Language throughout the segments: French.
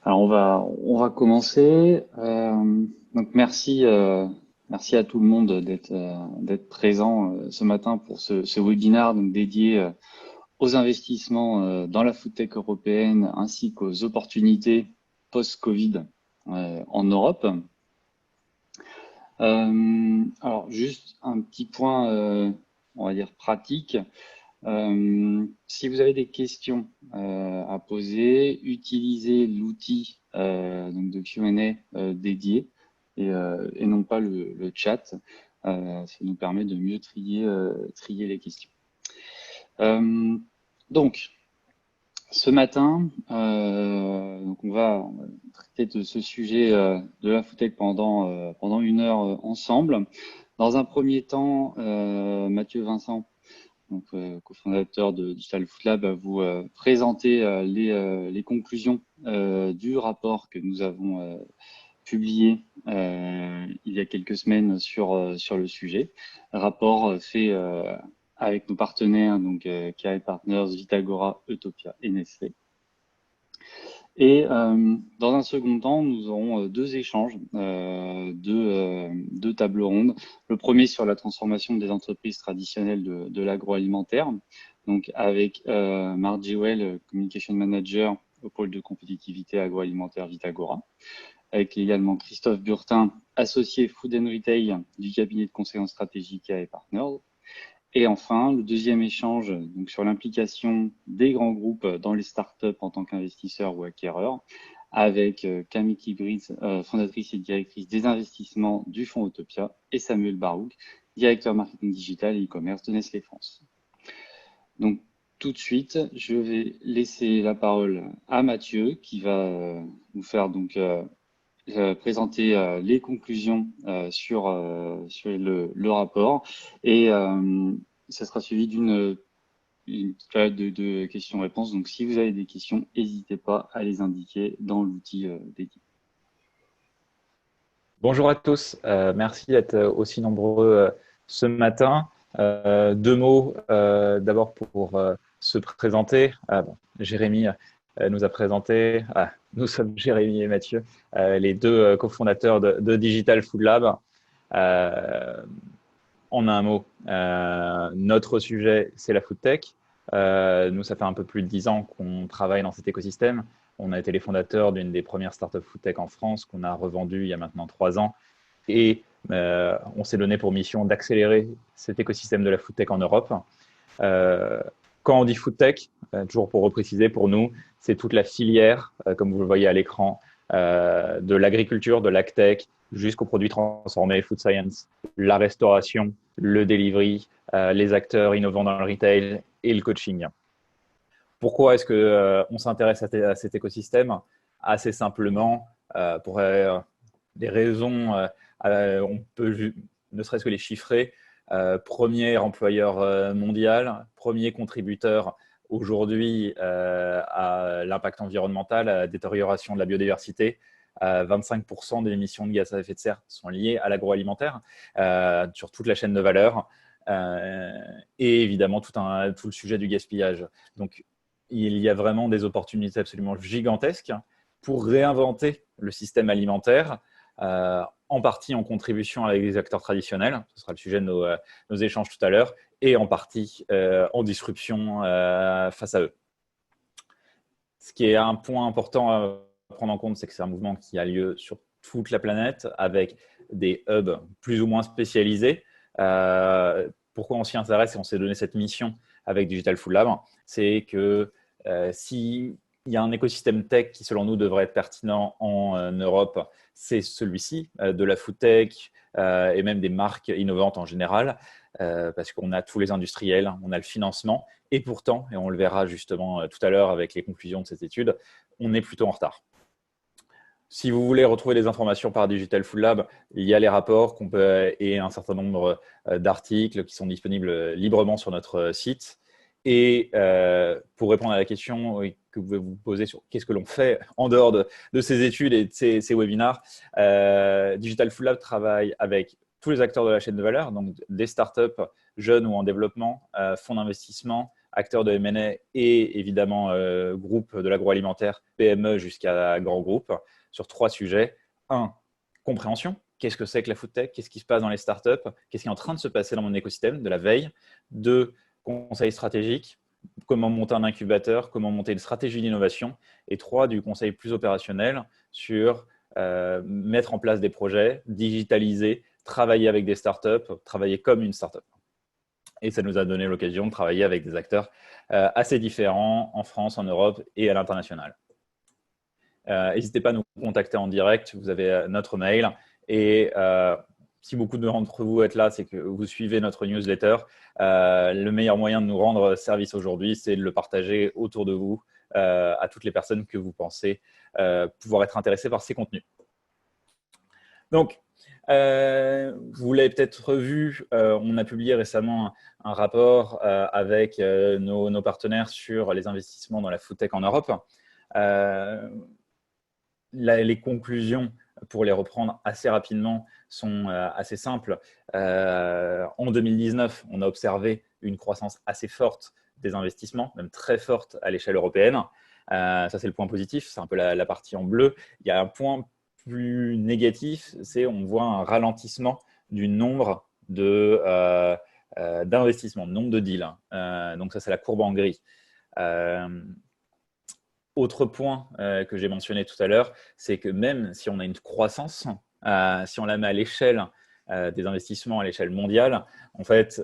Alors on va commencer. Donc merci à tout le monde d'être présent ce matin pour ce webinaire donc dédié aux investissements dans la foodtech européenne ainsi qu'aux opportunités post-Covid en Europe. Alors juste un petit point, on va dire pratique. Si vous avez des questions à poser, utilisez l'outil donc de Q&A dédié et non pas le chat. Ça nous permet de mieux trier les questions. Euh, donc, ce matin, donc on va traiter de ce sujet de la foodtech pendant 1 heure ensemble. Dans un premier temps, Mathieu Vincent, donc cofondateur de Digital Food Lab, va vous présenter les conclusions du rapport que nous avons publié il y a quelques semaines sur le sujet. Rapport fait avec nos partenaires, donc KI Partners, Vitagora, Utopia et Nestlé. Et dans un second temps, nous aurons deux échanges, deux tables rondes. Le premier sur la transformation des entreprises traditionnelles de l'agroalimentaire, donc avec Marc Jewell, Communication Manager au pôle de compétitivité agroalimentaire Vitagora, avec également Christophe Burtin, associé Food and Retail du cabinet de conseil en stratégie KI Partners. Et enfin, le deuxième échange donc sur l'implication des grands groupes dans les startups en tant qu'investisseurs ou acquéreurs, avec Camille Kibritz, fondatrice et directrice des investissements du fonds Utopia, et Samuel Barouk, directeur marketing digital et e-commerce de Nestlé France. Donc tout de suite, je vais laisser la parole à Mathieu qui va nous faire donc présenter les conclusions sur le rapport et ça sera suivi d'une période de questions-réponses. Donc, si vous avez des questions, n'hésitez pas à les indiquer dans l'outil dédié. Bonjour à tous, merci d'être aussi nombreux ce matin. Deux mots d'abord pour se présenter. Bon, Jérémy nous a présenté, nous sommes Jérémy et Mathieu, les deux cofondateurs de Digital Food Lab. En un mot, notre sujet, c'est la food tech. Nous, ça fait un peu plus de 10 ans qu'on travaille dans cet écosystème. On a été les fondateurs d'une des premières startups food tech en France qu'on a revendue il y a maintenant 3 ans. Et on s'est donné pour mission d'accélérer cet écosystème de la food tech en Europe. Quand on dit food tech, toujours pour repréciser, pour nous, c'est toute la filière, comme vous le voyez à l'écran, de l'agriculture, de l'agtech, jusqu'aux produits transformés, food science, la restauration, le delivery, les acteurs innovants dans le retail et le coaching. Pourquoi est-ce qu'on s'intéresse à cet écosystème? Assez simplement, pour des raisons, on peut ne serait-ce que les chiffrer. Premier employeur mondial, premier contributeur aujourd'hui à l'impact environnemental, à la détérioration de la biodiversité. 25% des émissions de gaz à effet de serre sont liées à l'agroalimentaire sur toute la chaîne de valeur. Et évidemment tout le sujet du gaspillage. Donc, il y a vraiment des opportunités absolument gigantesques pour réinventer le système alimentaire, en partie en contribution avec les acteurs traditionnels, ce sera le sujet de nos échanges tout à l'heure, et en partie en disruption face à eux. Ce qui est un point important à prendre en compte, c'est que c'est un mouvement qui a lieu sur toute la planète avec des hubs plus ou moins spécialisés. Pourquoi on s'y intéresse et on s'est donné cette mission avec Digital Food Lab, c'est que s'il y a un écosystème tech qui, selon nous, devrait être pertinent en Europe, c'est celui-ci, de la food tech et même des marques innovantes en général, parce qu'on a tous les industriels, on a le financement, et pourtant, et on le verra justement tout à l'heure avec les conclusions de cette étude, on est plutôt en retard. Si vous voulez retrouver des informations par Digital Food Lab, il y a les rapports et un certain nombre d'articles qui sont disponibles librement sur notre site. Et pour répondre à la question que vous pouvez vous poser sur qu'est-ce que l'on fait en dehors de ces études et de ces webinars, Digital Food Lab travaille avec tous les acteurs de la chaîne de valeur, donc des startups jeunes ou en développement, fonds d'investissement, acteurs de M&A et évidemment groupes de l'agroalimentaire, PME jusqu'à grands groupes, sur 3 sujets. 1, compréhension. Qu'est-ce que c'est que la food tech? Qu'est-ce qui se passe dans les startups? Qu'est-ce qui est en train de se passer dans mon écosystème de la veille? 2, conseil stratégique. Comment monter un incubateur? Comment monter une stratégie d'innovation? Et 3, du conseil plus opérationnel sur mettre en place des projets, digitaliser, travailler avec des startups, travailler comme une startup. Et ça nous a donné l'occasion de travailler avec des acteurs assez différents en France, en Europe et à l'international. N'hésitez pas à nous contacter en direct, vous avez notre mail. Et si beaucoup d'entre vous êtes là, c'est que vous suivez notre newsletter. Le meilleur moyen de nous rendre service aujourd'hui, c'est de le partager autour de vous à toutes les personnes que vous pensez pouvoir être intéressées par ces contenus. Donc, vous l'avez peut-être vu, on a publié récemment un rapport avec nos partenaires sur les investissements dans la food tech en Europe. Les conclusions, pour les reprendre assez rapidement, sont assez simples. En 2019, on a observé une croissance assez forte des investissements, même très forte à l'échelle européenne. Ça, c'est le point positif, c'est un peu la partie en bleu. Il y a un point plus négatif, c'est on voit un ralentissement du nombre d'investissements, nombre de deals. Donc ça, c'est la courbe en gris. Autre point que j'ai mentionné tout à l'heure, c'est que même si on a une croissance, si on la met à l'échelle des investissements à l'échelle mondiale, en fait,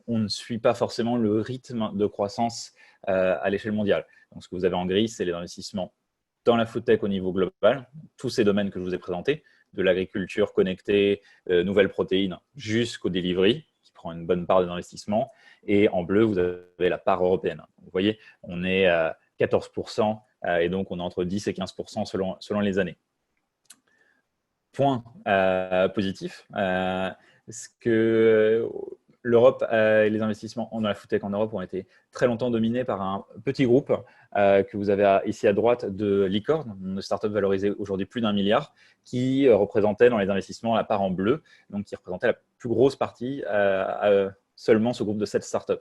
on ne suit pas forcément le rythme de croissance à l'échelle mondiale. Donc, ce que vous avez en gris, c'est les investissements dans la food tech au niveau global, tous ces domaines que je vous ai présentés, de l'agriculture connectée, nouvelles protéines, jusqu'au delivery, qui prend une bonne part des investissements. Et en bleu, vous avez la part européenne. Vous voyez, on est 14%, et donc on est entre 10 et 15% selon les années. Point positif, ce que l'Europe et les investissements dans la food tech en Europe ont été très longtemps dominés par un petit groupe que vous avez ici à droite de Licorne, une startup valorisée aujourd'hui plus d'1 milliard, qui représentait dans les investissements la part en bleu, donc qui représentait la plus grosse partie seulement ce groupe de 7 startups.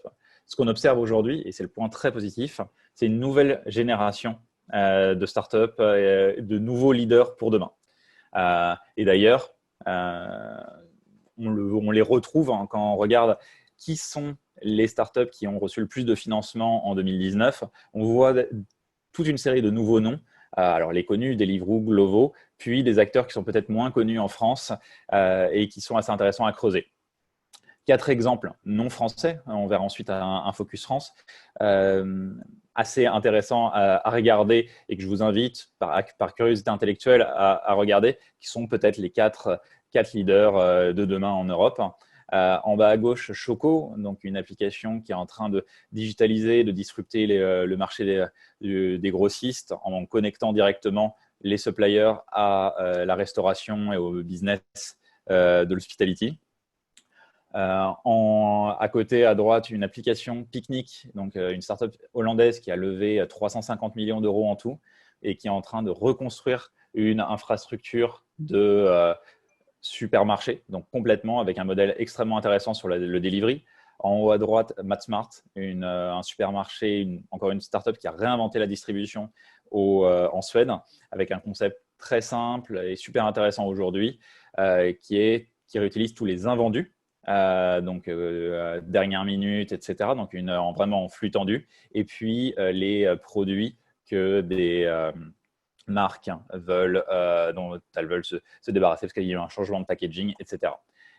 Ce qu'on observe aujourd'hui, et c'est le point très positif, c'est une nouvelle génération de startups, de nouveaux leaders pour demain. Et d'ailleurs, on les retrouve quand on regarde qui sont les startups qui ont reçu le plus de financement en 2019. On voit toute une série de nouveaux noms. Alors les connus, Deliveroo, Glovo, puis des acteurs qui sont peut-être moins connus en France et qui sont assez intéressants à creuser. 4 exemples non français, on verra ensuite un Focus France, assez intéressant à regarder et que je vous invite par curiosité intellectuelle à regarder, qui sont peut-être les 4 leaders de demain en Europe. En bas à gauche, Choco, donc une application qui est en train de digitaliser, de disrupter le marché des grossistes en connectant directement les suppliers à la restauration et au business de l'hospitality. À côté, à droite, une application Picnic, donc une startup hollandaise qui a levé 350 millions d'euros en tout et qui est en train de reconstruire une infrastructure de supermarché, donc complètement avec un modèle extrêmement intéressant sur le delivery. En haut à droite, Matsmart, un supermarché, encore une startup qui a réinventé la distribution en Suède avec un concept très simple et super intéressant aujourd'hui qui réutilise tous les invendus. Dernière minute, etc. Donc, vraiment en flux tendu. Et puis, les produits que des marques dont elles veulent se débarrasser parce qu'il y a eu un changement de packaging, etc.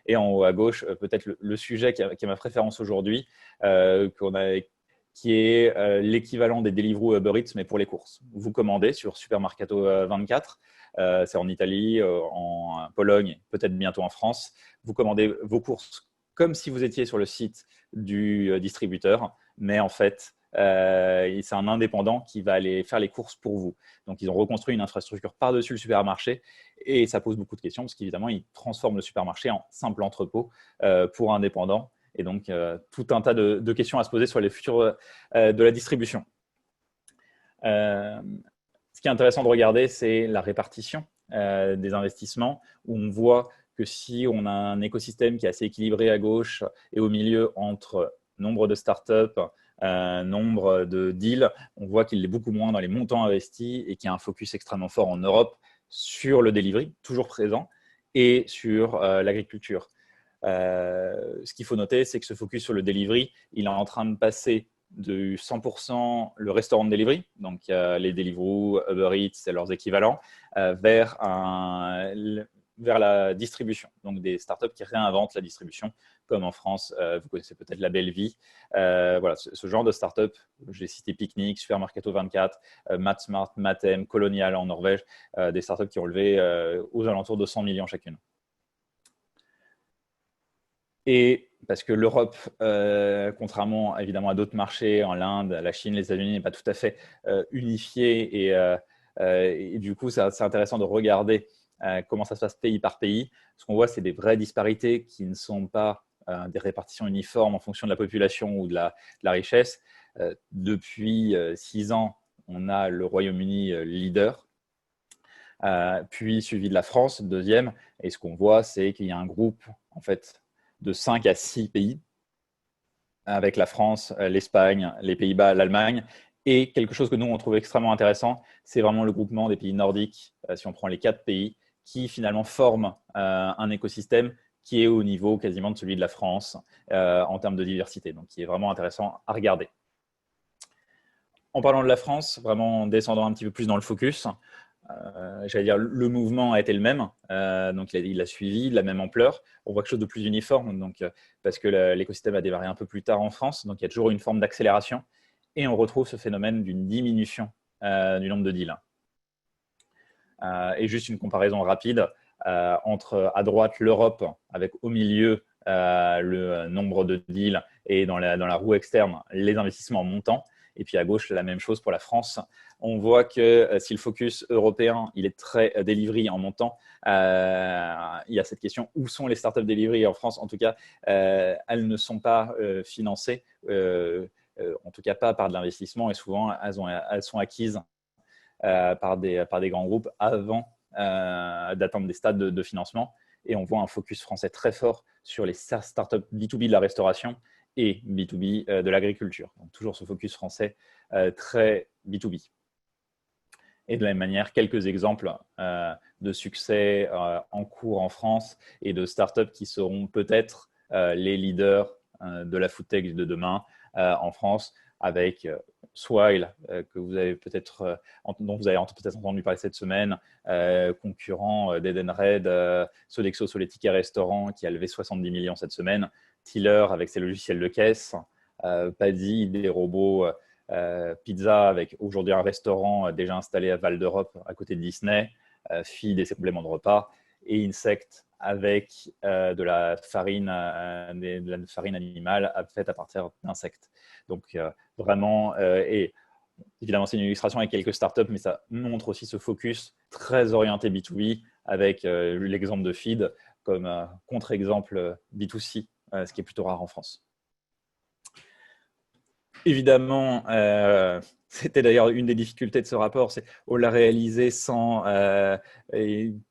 Et en haut à gauche, peut-être le sujet qui a ma préférence aujourd'hui, qui est l'équivalent des Deliveroo Uber Eats, mais pour les courses. Vous commandez sur Supermercato 24, c'est en Italie, en Pologne, peut-être bientôt en France. Vous commandez vos courses comme si vous étiez sur le site du distributeur, mais en fait, c'est un indépendant qui va aller faire les courses pour vous. Donc, ils ont reconstruit une infrastructure par-dessus le supermarché et ça pose beaucoup de questions parce qu'évidemment, ils transforment le supermarché en simple entrepôt pour indépendants. Et donc, tout un tas de questions à se poser sur les futurs de la distribution. Ce qui est intéressant de regarder, c'est la répartition des investissements où on voit que si on a un écosystème qui est assez équilibré à gauche et au milieu entre nombre de startups, nombre de deals, on voit qu'il est beaucoup moins dans les montants investis et qu'il y a un focus extrêmement fort en Europe sur le delivery, toujours présent, et sur l'agriculture. Ce qu'il faut noter, c'est que ce focus sur le delivery, il est en train de passer de 100% le restaurant de delivery, donc les Deliveroo, Uber Eats et leurs équivalents, vers la distribution, donc des startups qui réinventent la distribution, comme en France, vous connaissez peut-être La Belle Vie. Voilà, ce genre de startup, j'ai cité Picnic, Supermarketo 24, Matsmart, Mathem, Colonial en Norvège, des startups qui ont levé aux alentours de 100 millions chacune. Et parce que l'Europe, contrairement évidemment à d'autres marchés, en l'Inde, la Chine, les États-Unis, n'est pas tout à fait unifiée. Et du coup, c'est intéressant de regarder comment ça se passe pays par pays. Ce qu'on voit, c'est des vraies disparités qui ne sont pas des répartitions uniformes en fonction de la population ou de la richesse. Depuis 6 ans, on a le Royaume-Uni leader, puis suivi de la France, deuxième. Et ce qu'on voit, c'est qu'il y a un groupe, en fait, de 5 à 6 pays, avec la France, l'Espagne, les Pays-Bas, l'Allemagne. Et quelque chose que nous, on trouve extrêmement intéressant, c'est vraiment le groupement des pays nordiques, si on prend les 4 pays, qui finalement forment un écosystème qui est au niveau quasiment de celui de la France en termes de diversité, donc qui est vraiment intéressant à regarder. En parlant de la France, vraiment en descendant un petit peu plus dans le focus, j'allais dire, le mouvement a été le même, donc il a suivi de la même ampleur. On voit quelque chose de plus uniforme, donc, parce que l'écosystème a démarré un peu plus tard en France, donc il y a toujours une forme d'accélération, et on retrouve ce phénomène d'une diminution du nombre de deals. Et juste une comparaison rapide entre à droite l'Europe, avec au milieu le nombre de deals, et dans la roue externe les investissements en montant. Et puis à gauche, la même chose pour la France. On voit que si le focus européen, il est très delivery en montant, il y a cette question, où sont les startups delivery en France? En tout cas, elles ne sont pas financées, en tout cas pas par de l'investissement, et souvent elles sont acquises par des grands groupes avant d'atteindre des stades de financement. Et on voit un focus français très fort sur les startups B2B de la restauration et B2B de l'agriculture. Donc toujours ce focus français très B2B. Et de la même manière, quelques exemples de succès en cours en France et de startups qui seront peut-être les leaders de la foodtech de demain en France, avec Swile, que vous avez peut-être, dont vous avez peut-être entendu parler cette semaine, concurrent d'Edenred, Sodexo sur les tickets restaurants, qui a levé 70 millions cette semaine, Tiller avec ses logiciels de caisse, Paddy, des robots pizza avec aujourd'hui un restaurant déjà installé à Val d'Europe à côté de Disney, Feed et ses compléments de repas, et Insect avec de la farine animale faite à partir d'insectes. Donc vraiment, et évidemment c'est une illustration avec quelques startups, mais ça montre aussi ce focus très orienté B2B avec l'exemple de Feed comme contre-exemple B2C, ce qui est plutôt rare en France. Évidemment, c'était d'ailleurs une des difficultés de ce rapport, c'est on l'a réalisé sans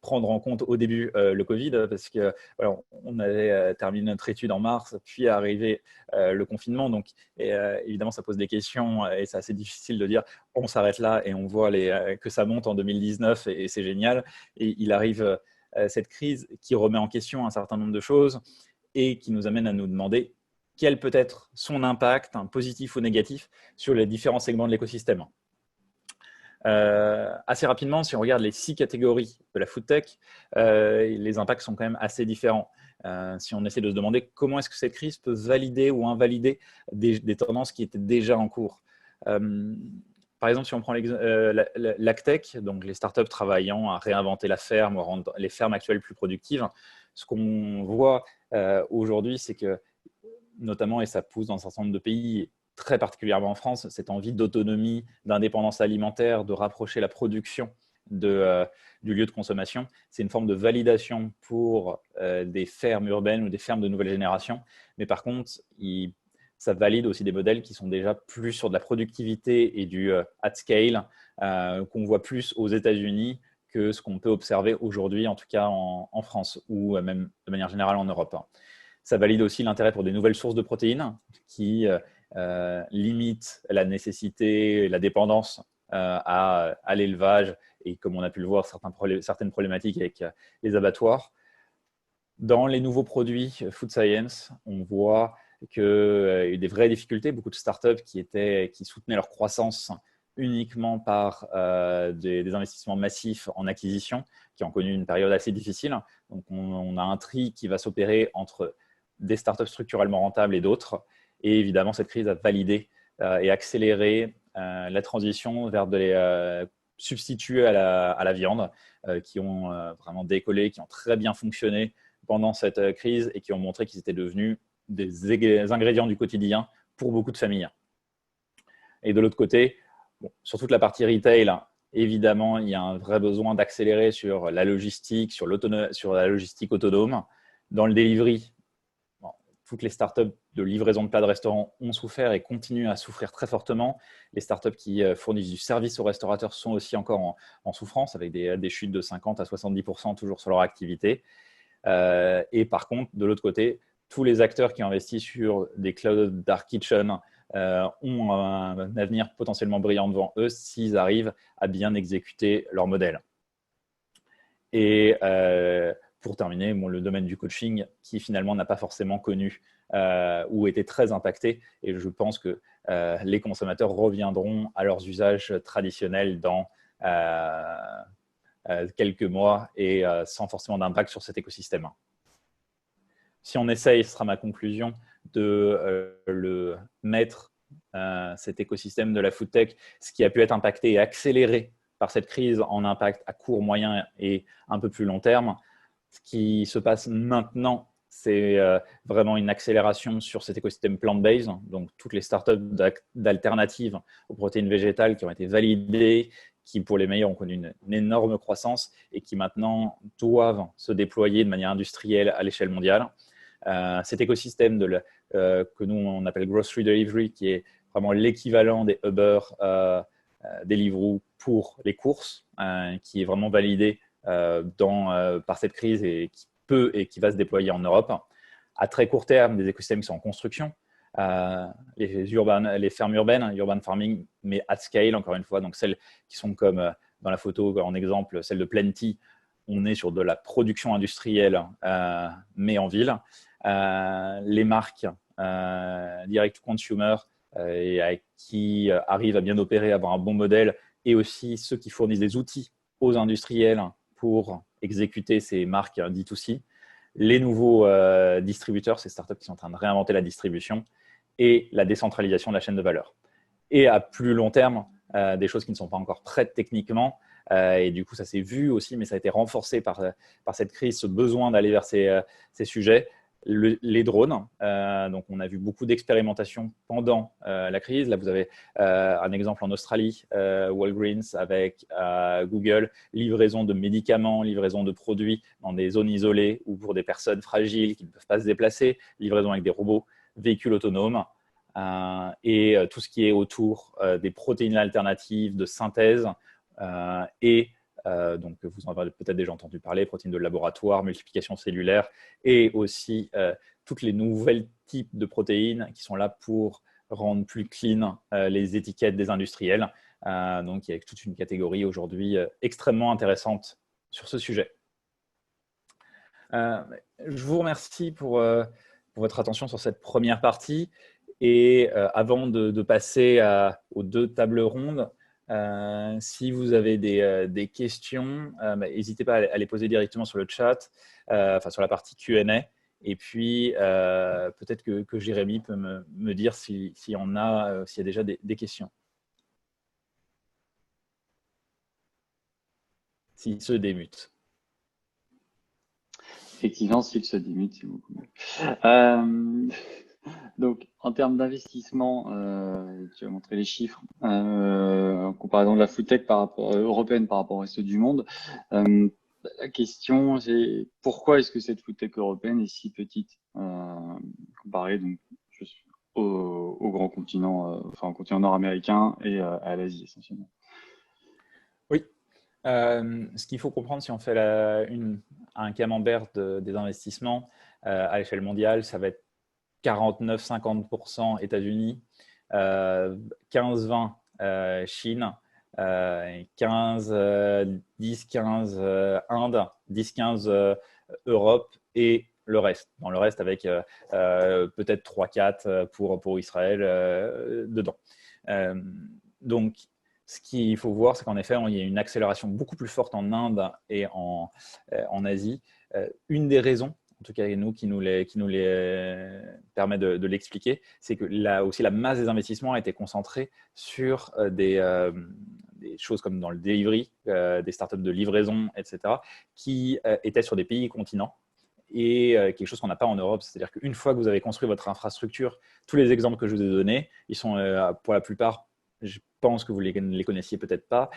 prendre en compte au début le Covid, parce que voilà, on avait terminé notre étude en mars, puis est arrivé le confinement. Donc évidemment, ça pose des questions et c'est assez difficile de dire on s'arrête là et on voit que ça monte en 2019 et c'est génial. Et il arrive cette crise qui remet en question un certain nombre de choses et qui nous amène à nous demander quel peut être son impact, positif ou négatif, sur les différents segments de l'écosystème. Assez rapidement, si on regarde les 6 catégories de la foodtech, les impacts sont quand même assez différents. Si on essaie de se demander comment est-ce que cette crise peut valider ou invalider des tendances qui étaient déjà en cours. Par exemple, si on prend l'agtech, donc les startups travaillant à réinventer la ferme, ou à rendre les fermes actuelles plus productives, ce qu'on voit aujourd'hui, c'est que notamment, et ça pousse dans un certain nombre de pays, très particulièrement en France, cette envie d'autonomie, d'indépendance alimentaire, de rapprocher la production du lieu de consommation. C'est une forme de validation pour des fermes urbaines ou des fermes de nouvelle génération. Mais par contre, ça valide aussi des modèles qui sont déjà plus sur de la productivité et du at scale, qu'on voit plus aux États-Unis que ce qu'on peut observer aujourd'hui, en tout cas en France, ou même de manière générale en Europe. Ça valide aussi l'intérêt pour des nouvelles sources de protéines qui limite la nécessité, la dépendance à l'élevage et comme on a pu le voir, certaines problématiques avec les abattoirs. Dans les nouveaux produits Food Science, on voit qu'il y a eu des vraies difficultés, beaucoup de startups qui soutenaient leur croissance uniquement par des investissements massifs en acquisition, qui ont connu une période assez difficile. Donc, on a un tri qui va s'opérer entre des startups structurellement rentables et d'autres. Et évidemment, cette crise a validé et accéléré la transition vers des substituts à la viande qui ont vraiment décollé, qui ont très bien fonctionné pendant cette crise et qui ont montré qu'ils étaient devenus des ingrédients du quotidien pour beaucoup de familles. Et de l'autre côté, sur toute la partie retail, évidemment, il y a un vrai besoin d'accélérer sur la logistique, sur la logistique autonome. Dans le delivery, toutes les startups de livraison de plats de restaurants ont souffert et continuent à souffrir très fortement. Les startups qui fournissent du service aux restaurateurs sont aussi encore en souffrance, avec des chutes de 50 à 70% toujours sur leur activité. Et par contre, de l'autre côté, tous les acteurs qui ont investi sur des cloud dark kitchen ont un avenir potentiellement brillant devant eux s'ils arrivent à bien exécuter leur modèle. Et pour terminer, le domaine du coaching qui finalement n'a pas forcément connu ou été très impacté. Et je pense que les consommateurs reviendront à leurs usages traditionnels dans quelques mois et sans forcément d'impact sur cet écosystème. Si on essaye, ce sera ma conclusion, de le mettre, cet écosystème de la food tech, ce qui a pu être impacté et accéléré par cette crise en impact à court, moyen et un peu plus long terme. Ce qui se passe maintenant, c'est vraiment une accélération sur cet écosystème plant-based, donc toutes les startups d'alternatives aux protéines végétales qui ont été validées, qui pour les meilleurs ont connu une énorme croissance et qui maintenant doivent se déployer de manière industrielle à l'échelle mondiale. Cet écosystème que nous on appelle Grocery Delivery, qui est vraiment l'équivalent des Uber, Deliveroo pour les courses, qui est vraiment validé par cette crise et qui peut et qui va se déployer en Europe. À très court terme, des écosystèmes qui sont en construction, les fermes urbaines, urban farming, mais at scale, encore une fois, donc celles qui sont comme dans la photo en exemple, celle de Plenty, on est sur de la production industrielle, mais en ville. Les marques direct to consumer qui arrivent à bien opérer, à avoir un bon modèle, et aussi ceux qui fournissent des outils aux industriels pour exécuter ces marques D2C. Les nouveaux distributeurs, ces startups qui sont en train de réinventer la distribution, et la décentralisation de la chaîne de valeur. Et à plus long terme, des choses qui ne sont pas encore prêtes techniquement, et du coup ça s'est vu aussi, mais ça a été renforcé par cette crise, ce besoin d'aller vers ces sujets. Les drones, donc on a vu beaucoup d'expérimentations pendant la crise. Là vous avez un exemple en Australie, Walgreens avec Google, livraison de médicaments, livraison de produits dans des zones isolées ou pour des personnes fragiles qui ne peuvent pas se déplacer, livraison avec des robots, véhicules autonomes, et tout ce qui est autour des protéines alternatives de synthèse donc vous en avez peut-être déjà entendu parler, protéines de laboratoire, multiplication cellulaire, et aussi toutes les nouvelles types de protéines qui sont là pour rendre plus clean les étiquettes des industriels. Donc il y a toute une catégorie aujourd'hui extrêmement intéressante sur ce sujet. Je vous remercie pour votre attention sur cette première partie. Et avant de passer aux deux tables rondes, si vous avez des questions, n'hésitez pas à les poser directement sur le chat, sur la partie Q&A. Et puis, peut-être que Jérémy peut me dire s'il y a déjà des questions. S'il se démute. Effectivement, s'il se démute, c'est beaucoup mieux. Donc, en termes d'investissement, tu as montré les chiffres en comparaison de la food tech européenne par rapport au reste du monde. La question, c'est pourquoi est-ce que cette food tech européenne est si petite comparée donc, au grand continent, au continent nord-américain et à l'Asie essentiellement? Oui. Ce qu'il faut comprendre si on fait un camembert des investissements à l'échelle mondiale, ça va être 49-50% États-Unis, 15-20 Chine, 15, 10-15 Inde, 10-15 Europe et le reste. Dans le reste, avec peut-être 3-4 pour Israël dedans. Donc, ce qu'il faut voir, c'est qu'en effet, il y a une accélération beaucoup plus forte en Inde et en Asie. Une des raisons, en tout cas qui nous les permet de l'expliquer, c'est que là aussi la masse des investissements a été concentrée sur des choses comme dans le delivery, des startups de livraison, etc., qui étaient sur des pays et continents. Et quelque chose qu'on n'a pas en Europe, c'est-à-dire qu'une fois que vous avez construit votre infrastructure, tous les exemples que je vous ai donnés, ils sont pour la plupart, je pense que vous ne les connaissiez peut-être pas,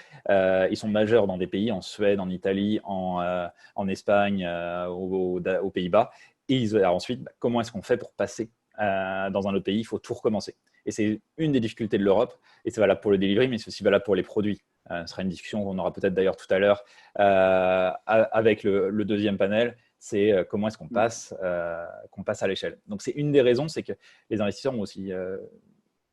ils sont majeurs dans des pays, en Suède, en Italie, en Espagne, aux Pays-Bas. Et alors ensuite, comment est-ce qu'on fait pour passer dans un autre pays? Il faut tout recommencer. Et c'est une des difficultés de l'Europe, et c'est valable pour le delivery, mais c'est aussi valable pour les produits. Ce sera une discussion qu'on aura peut-être d'ailleurs tout à l'heure avec le deuxième panel. C'est comment est-ce qu'on passe à l'échelle. Donc, c'est une des raisons, c'est que les investisseurs ont aussi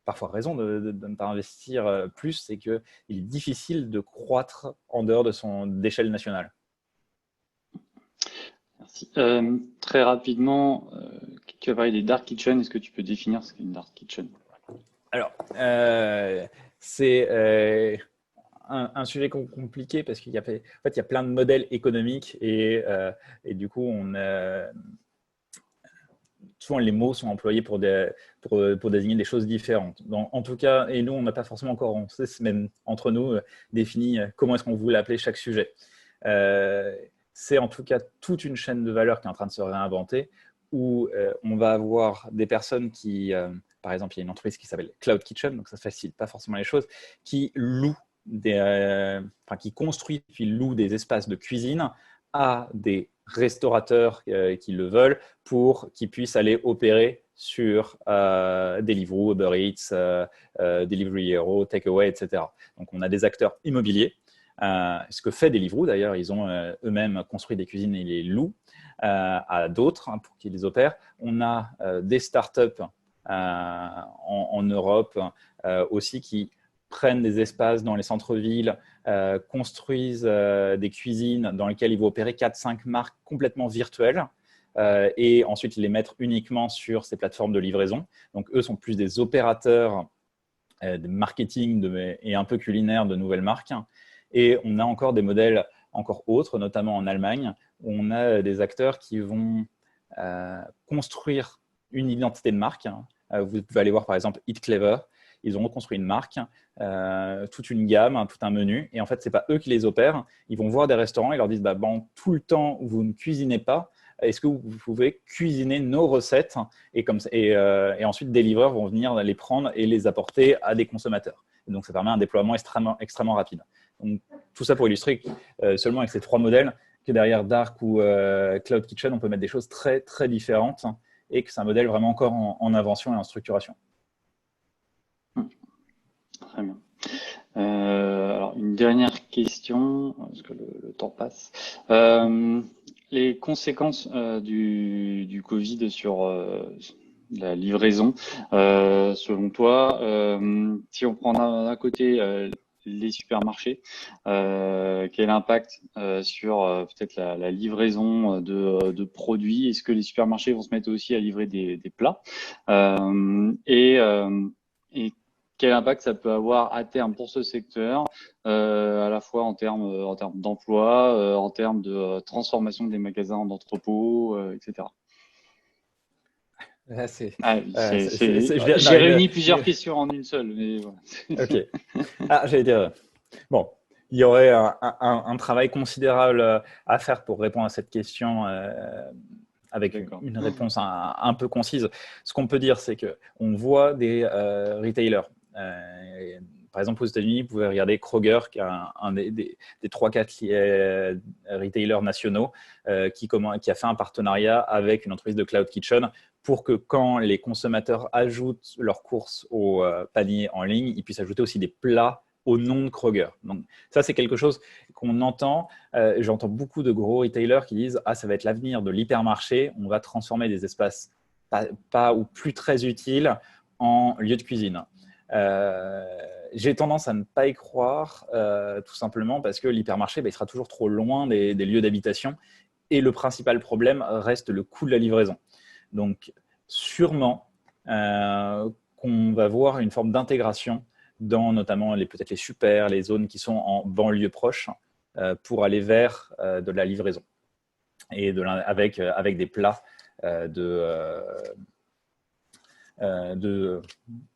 parfois raison de ne pas investir plus, c'est qu'il est difficile de croître en dehors de d'échelle nationale. Merci. Très rapidement, tu as parlé des dark kitchen. Est-ce que tu peux définir ce qu'est une dark kitchen? Alors, c'est un sujet compliqué parce qu'il y a, en fait, il y a plein de modèles économiques et du coup, souvent les mots sont employés pour désigner des choses différentes. En tout cas, et nous, on n'a pas forcément encore, on sait même entre nous, défini comment est-ce qu'on voulait appeler chaque sujet. C'est en tout cas toute une chaîne de valeur qui est en train de se réinventer où on va avoir des personnes qui, par exemple, il y a une entreprise qui s'appelle Cloud Kitchen, donc ça ne facilite pas forcément les choses, qui louent qui construit puis loue des espaces de cuisine à des restaurateurs qui le veulent pour qu'ils puissent aller opérer sur Deliveroo, Uber Eats, Delivery Hero, Takeaway, etc. Donc, on a des acteurs immobiliers. Ce que fait Deliveroo, d'ailleurs, ils ont eux-mêmes construit des cuisines et les louent à d'autres pour qu'ils les opèrent. On a des startups en Europe aussi qui prennent des espaces dans les centres-villes, construisent des cuisines dans lesquelles ils vont opérer 4-5 marques complètement virtuelles et ensuite les mettre uniquement sur ces plateformes de livraison. Donc, eux sont plus des opérateurs de marketing et un peu culinaire de nouvelles marques. Et on a encore des modèles encore autres, notamment en Allemagne, où on a des acteurs qui vont construire une identité de marque. Vous pouvez aller voir par exemple Eat Clever. Ils ont reconstruit une marque, toute une gamme, tout un menu. Et en fait, ce n'est pas eux qui les opèrent. Ils vont voir des restaurants et leur disent tout le temps où vous ne cuisinez pas, est-ce que vous pouvez cuisiner nos recettes et ensuite, des livreurs vont venir les prendre et les apporter à des consommateurs. Et donc, ça permet un déploiement extrêmement rapide. Donc, tout ça pour illustrer seulement avec ces 3 modèles que derrière Dark ou Cloud Kitchen, on peut mettre des choses très, très différentes et que c'est un modèle vraiment encore en invention et en structuration. Très bien. Alors, une dernière question, parce que le temps passe. Les conséquences du Covid sur la livraison, selon toi, si on prend d'un côté les supermarchés, quel impact sur peut-être la livraison de produits? Est-ce que les supermarchés vont se mettre aussi à livrer des plats? Et quel impact ça peut avoir à terme pour ce secteur, à la fois en termes d'emploi, en termes de transformation des magasins en entrepôts, etc. Là, j'ai réuni plusieurs questions en une seule. Mais voilà. Ok. J'allais dire, bon, il y aurait un travail considérable à faire pour répondre à cette question avec une réponse un peu concise. Ce qu'on peut dire, c'est qu'on voit des retailers. Par exemple, aux États-Unis, vous pouvez regarder Kroger, qui est un des 3-4 retailers nationaux, qui a fait un partenariat avec une entreprise de Cloud Kitchen pour que quand les consommateurs ajoutent leurs courses au panier en ligne, ils puissent ajouter aussi des plats au nom de Kroger. Donc, ça, c'est quelque chose qu'on entend. J'entends beaucoup de gros retailers qui disent « Ah, ça va être l'avenir de l'hypermarché. On va transformer des espaces pas ou plus très utiles en lieu de cuisine. » J'ai tendance à ne pas y croire, tout simplement parce que l'hypermarché, il sera toujours trop loin des lieux d'habitation et le principal problème reste le coût de la livraison. Donc, sûrement qu'on va voir une forme d'intégration dans notamment peut-être les super, les zones qui sont en banlieue proche pour aller vers de la livraison et avec des plats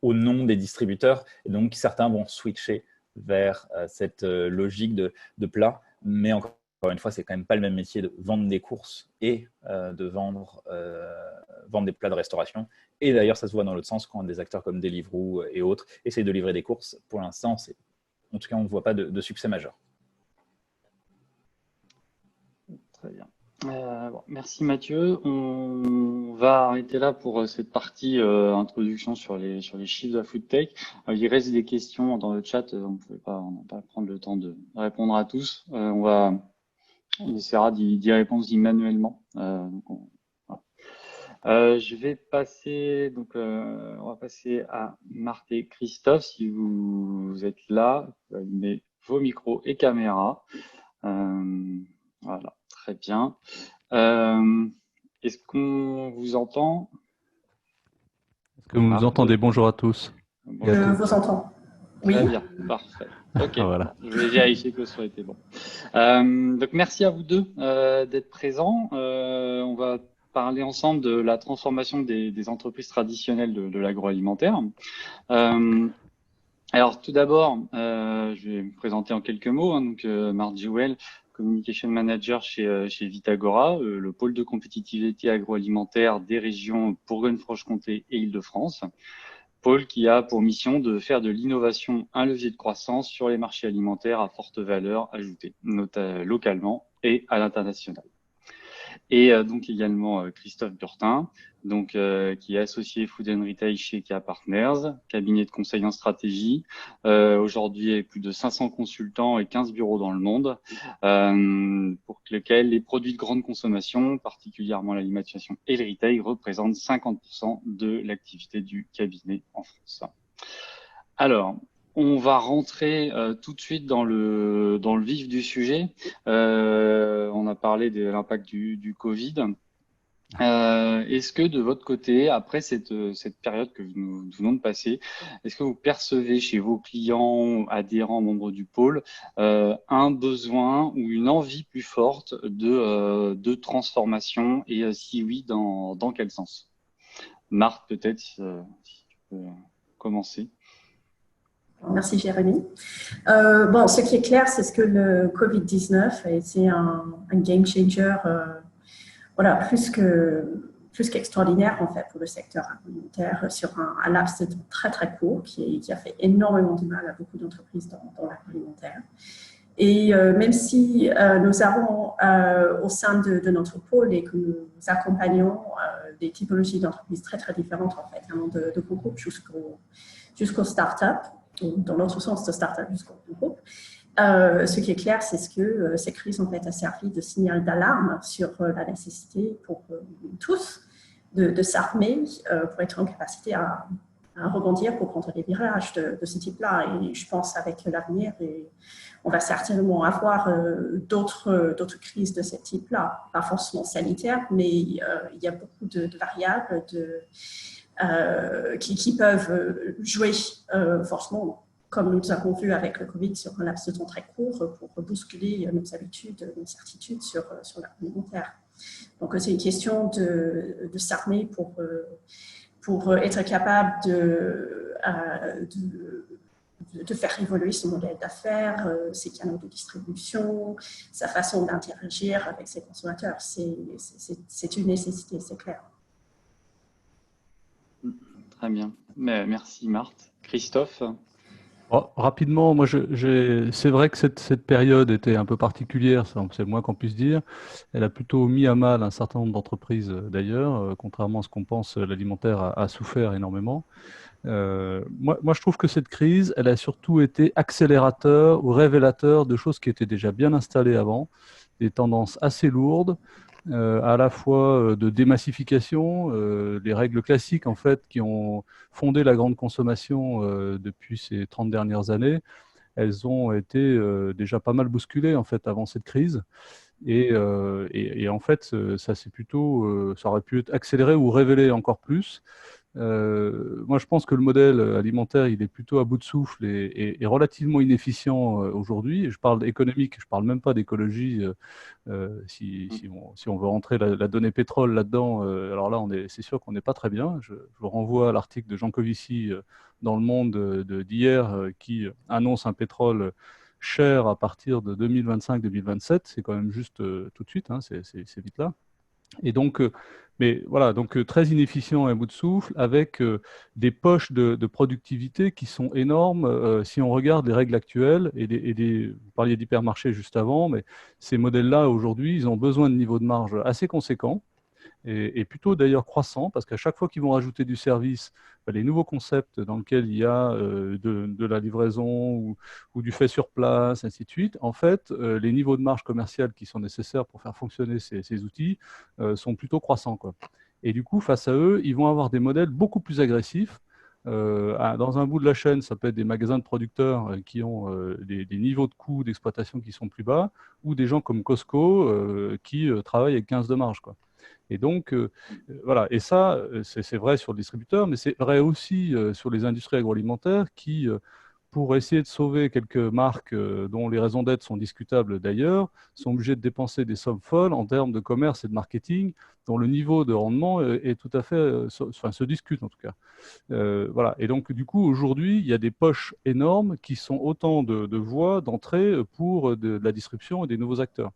au nom des distributeurs. Et donc, certains vont switcher vers cette logique de plat. Mais encore une fois, c'est quand même pas le même métier de vendre des courses et de vendre des plats de restauration. Et d'ailleurs, ça se voit dans l'autre sens quand des acteurs comme Deliveroo et autres essayent de livrer des courses. Pour l'instant, en tout cas, on ne voit pas de succès majeur. Très bien. Bon, merci Mathieu. On va arrêter là pour cette partie introduction sur les chiffres de la FoodTech. Il reste des questions dans le chat. On ne va pas prendre le temps de répondre à tous. On essaiera d'y répondre manuellement. Je vais passer on va passer à Marthe et Christophe. Si vous êtes là, vous allumez vos micros et caméras. Voilà, très bien. Est-ce qu'on vous entend? Est-ce que vous nous entendez? Bonjour à tous. Je vous entends. Oui. Très bien, parfait. Ok, Voilà. je vais vérifier que le son était bon. Donc merci à vous deux d'être présents. On va parler ensemble de la transformation des entreprises traditionnelles de l'agroalimentaire. Alors tout d'abord, je vais me présenter en quelques mots. Donc Marc Jewell, Communication Manager chez Vitagora, le pôle de compétitivité agroalimentaire des régions Bourgogne-Franche-Comté et Île-de-France. Pôle qui a pour mission de faire de l'innovation un levier de croissance sur les marchés alimentaires à forte valeur ajoutée, localement et à l'international. Et donc également Christophe Burtin, donc qui est associé Food and Retail chez KA Partners, cabinet de conseil en stratégie. Aujourd'hui, avec plus de 500 consultants et 15 bureaux dans le monde, pour lesquels les produits de grande consommation, particulièrement l'alimentation et le retail, représentent 50% de l'activité du cabinet en France. Alors, on va rentrer tout de suite dans le vif du sujet. On a parlé de l'impact du Covid. Est-ce que de votre côté, après cette période que nous venons de passer, est-ce que vous percevez chez vos clients, adhérents, membres du pôle, un besoin ou une envie plus forte de transformation et si oui, dans quel sens? Marthe, peut-être, si tu peux commencer. Merci Jérémy. Bon, ce qui est clair, c'est que le Covid-19 a été un game changer, voilà, plus qu'extraordinaire en fait pour le secteur alimentaire sur un laps de temps très très court qui a fait énormément de mal à beaucoup d'entreprises dans l'agroalimentaire. Et même si nous avons au sein de notre pôle et que nous accompagnons des typologies d'entreprises très très différentes en fait, de gros groupes jusqu'aux startups, dans l'autre sens de start-up jusqu'au groupe. Ce qui est clair, c'est que ces crises ont fait servi de signal d'alarme sur la nécessité pour tous de s'armer pour être en capacité à rebondir, pour prendre des virages de ce type-là. Et je pense avec l'avenir, on va certainement avoir d'autres crises de ce type-là, pas forcément sanitaires, mais il y a beaucoup de variables qui peuvent jouer forcément, comme nous avons vu avec le Covid, sur un laps de temps très court pour bousculer nos habitudes, nos certitudes sur l'alimentaire. Donc, c'est une question de s'armer pour être capable de faire évoluer son modèle d'affaires, ses canaux de distribution, sa façon d'interagir avec ses consommateurs. C'est une nécessité, c'est clair. Très bien. Merci Marthe. Christophe? Rapidement, moi, c'est vrai que cette période était un peu particulière, c'est le moins qu'on puisse dire. Elle a plutôt mis à mal un certain nombre d'entreprises d'ailleurs. Contrairement à ce qu'on pense, l'alimentaire a souffert énormément. Moi, je trouve que cette crise, elle a surtout été accélérateur ou révélateur de choses qui étaient déjà bien installées avant, des tendances assez lourdes, à la fois de démassification, les règles classiques en fait qui ont fondé la grande consommation depuis ces 30 dernières années, elles ont été déjà pas mal bousculées en fait avant cette crise. Et en fait, ça c'est plutôt, ça aurait pu être accéléré ou révélé encore plus. Moi, je pense que le modèle alimentaire, il est plutôt à bout de souffle et relativement inefficient aujourd'hui. Je parle économique, je parle même pas d'écologie. Si on veut rentrer la donnée pétrole là-dedans, alors là, c'est sûr qu'on n'est pas très bien. Je vous renvoie à l'article de Jean Covici dans Le Monde d'hier qui annonce un pétrole cher à partir de 2025-2027. C'est quand même juste tout de suite, hein, c'est vite là. Et donc, mais voilà, donc très inefficient et à bout de souffle, avec des poches de productivité qui sont énormes. Si on regarde les règles actuelles, vous parliez d'hypermarché juste avant, mais ces modèles-là, aujourd'hui, ils ont besoin de niveaux de marge assez conséquents et plutôt d'ailleurs croissant, parce qu'à chaque fois qu'ils vont rajouter du service, les nouveaux concepts dans lesquels il y a de la livraison ou du fait sur place, ainsi de suite, en fait, les niveaux de marge commerciale qui sont nécessaires pour faire fonctionner ces outils sont plutôt croissants, quoi. Et du coup, face à eux, ils vont avoir des modèles beaucoup plus agressifs. Dans un bout de la chaîne, ça peut être des magasins de producteurs qui ont des niveaux de coûts d'exploitation qui sont plus bas, ou des gens comme Costco qui travaillent avec 15 de marge, quoi. Et donc, voilà. Et ça, c'est vrai sur le distributeur, mais c'est vrai aussi sur les industries agroalimentaires qui, pour essayer de sauver quelques marques dont les raisons d'être sont discutables d'ailleurs, sont obligés de dépenser des sommes folles en termes de commerce et de marketing, dont le niveau de rendement est tout à fait, se discute en tout cas. Voilà. Et donc, du coup, aujourd'hui, il y a des poches énormes qui sont autant de voies d'entrée pour de la distribution et des nouveaux acteurs.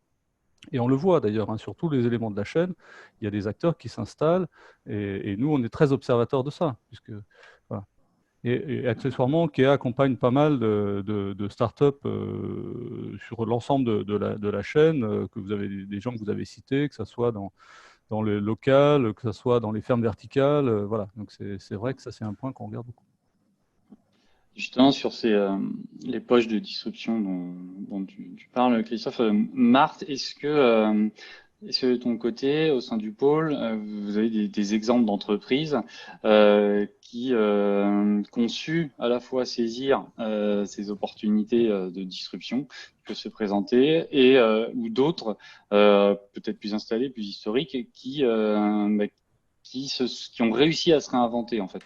Et on le voit d'ailleurs, hein, sur tous les éléments de la chaîne, il y a des acteurs qui s'installent et nous, on est très observateurs de ça. Voilà. Et accessoirement, Kea accompagne pas mal de startups sur l'ensemble de la chaîne, que vous avez des gens que vous avez cités, que ce soit dans le local, que ce soit dans les fermes verticales. Voilà. Donc c'est vrai que ça, c'est un point qu'on regarde beaucoup. Justement, sur les poches de disruption dont tu parles, Christophe, Marthe, est-ce que de ton côté, au sein du pôle, vous avez des exemples d'entreprises qui ont su à la fois saisir ces opportunités de disruption qui peuvent se présenter et ou d'autres, peut-être plus installées, plus historiques, qui ont réussi à se réinventer en fait.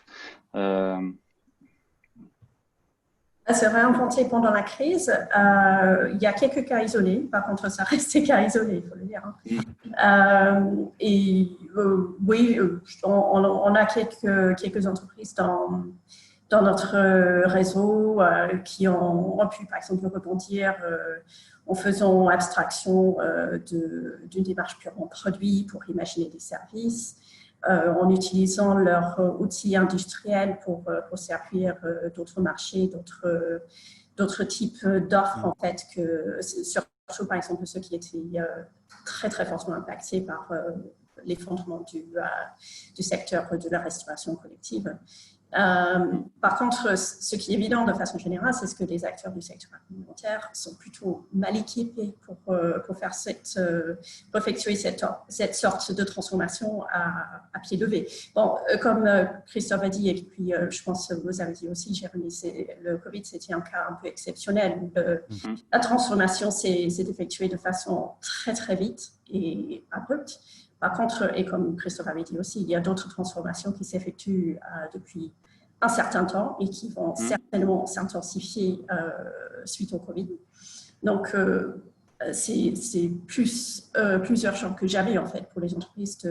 Se réinventer pendant la crise, il y a quelques cas isolés. Par contre, ça reste des cas isolés, il faut le dire. Oui, on a quelques entreprises dans notre réseau qui ont pu, par exemple, rebondir en faisant abstraction d'une démarche purement produit pour imaginer des services. En utilisant leurs outils industriels pour servir d'autres marchés, d'autres types d'offres, en fait, surtout par exemple ceux qui étaient très très fortement impactés par l'effondrement du secteur de la restauration collective. Par contre, ce qui est évident de façon générale, c'est que les acteurs du secteur alimentaire sont plutôt mal équipés pour effectuer cette sorte de transformation à pied levé. Bon, comme Christophe a dit, et puis je pense que vous avez dit aussi, Jérémy, le Covid, c'était un cas un peu exceptionnel. La transformation s'est effectuée de façon très très vite et abrupte. Par contre, et comme Christophe avait dit aussi, il y a d'autres transformations qui s'effectuent depuis un certain temps et qui vont certainement s'intensifier suite au Covid. Donc, c'est plus urgent que jamais, en fait, pour les entreprises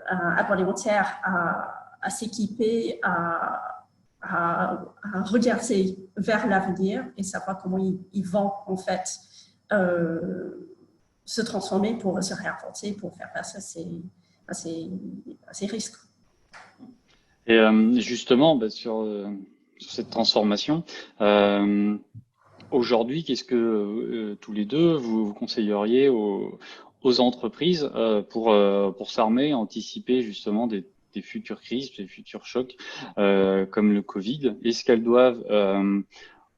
agroalimentaires à s'équiper, à regarder vers l'avenir et savoir comment ils vont, en fait, se transformer pour se réinventer, pour faire face à ces risques. Et justement, sur cette transformation, aujourd'hui, qu'est-ce que tous les deux vous conseilleriez aux entreprises pour s'armer, anticiper justement des futures crises, des futurs chocs comme le Covid? Est-ce qu'elles doivent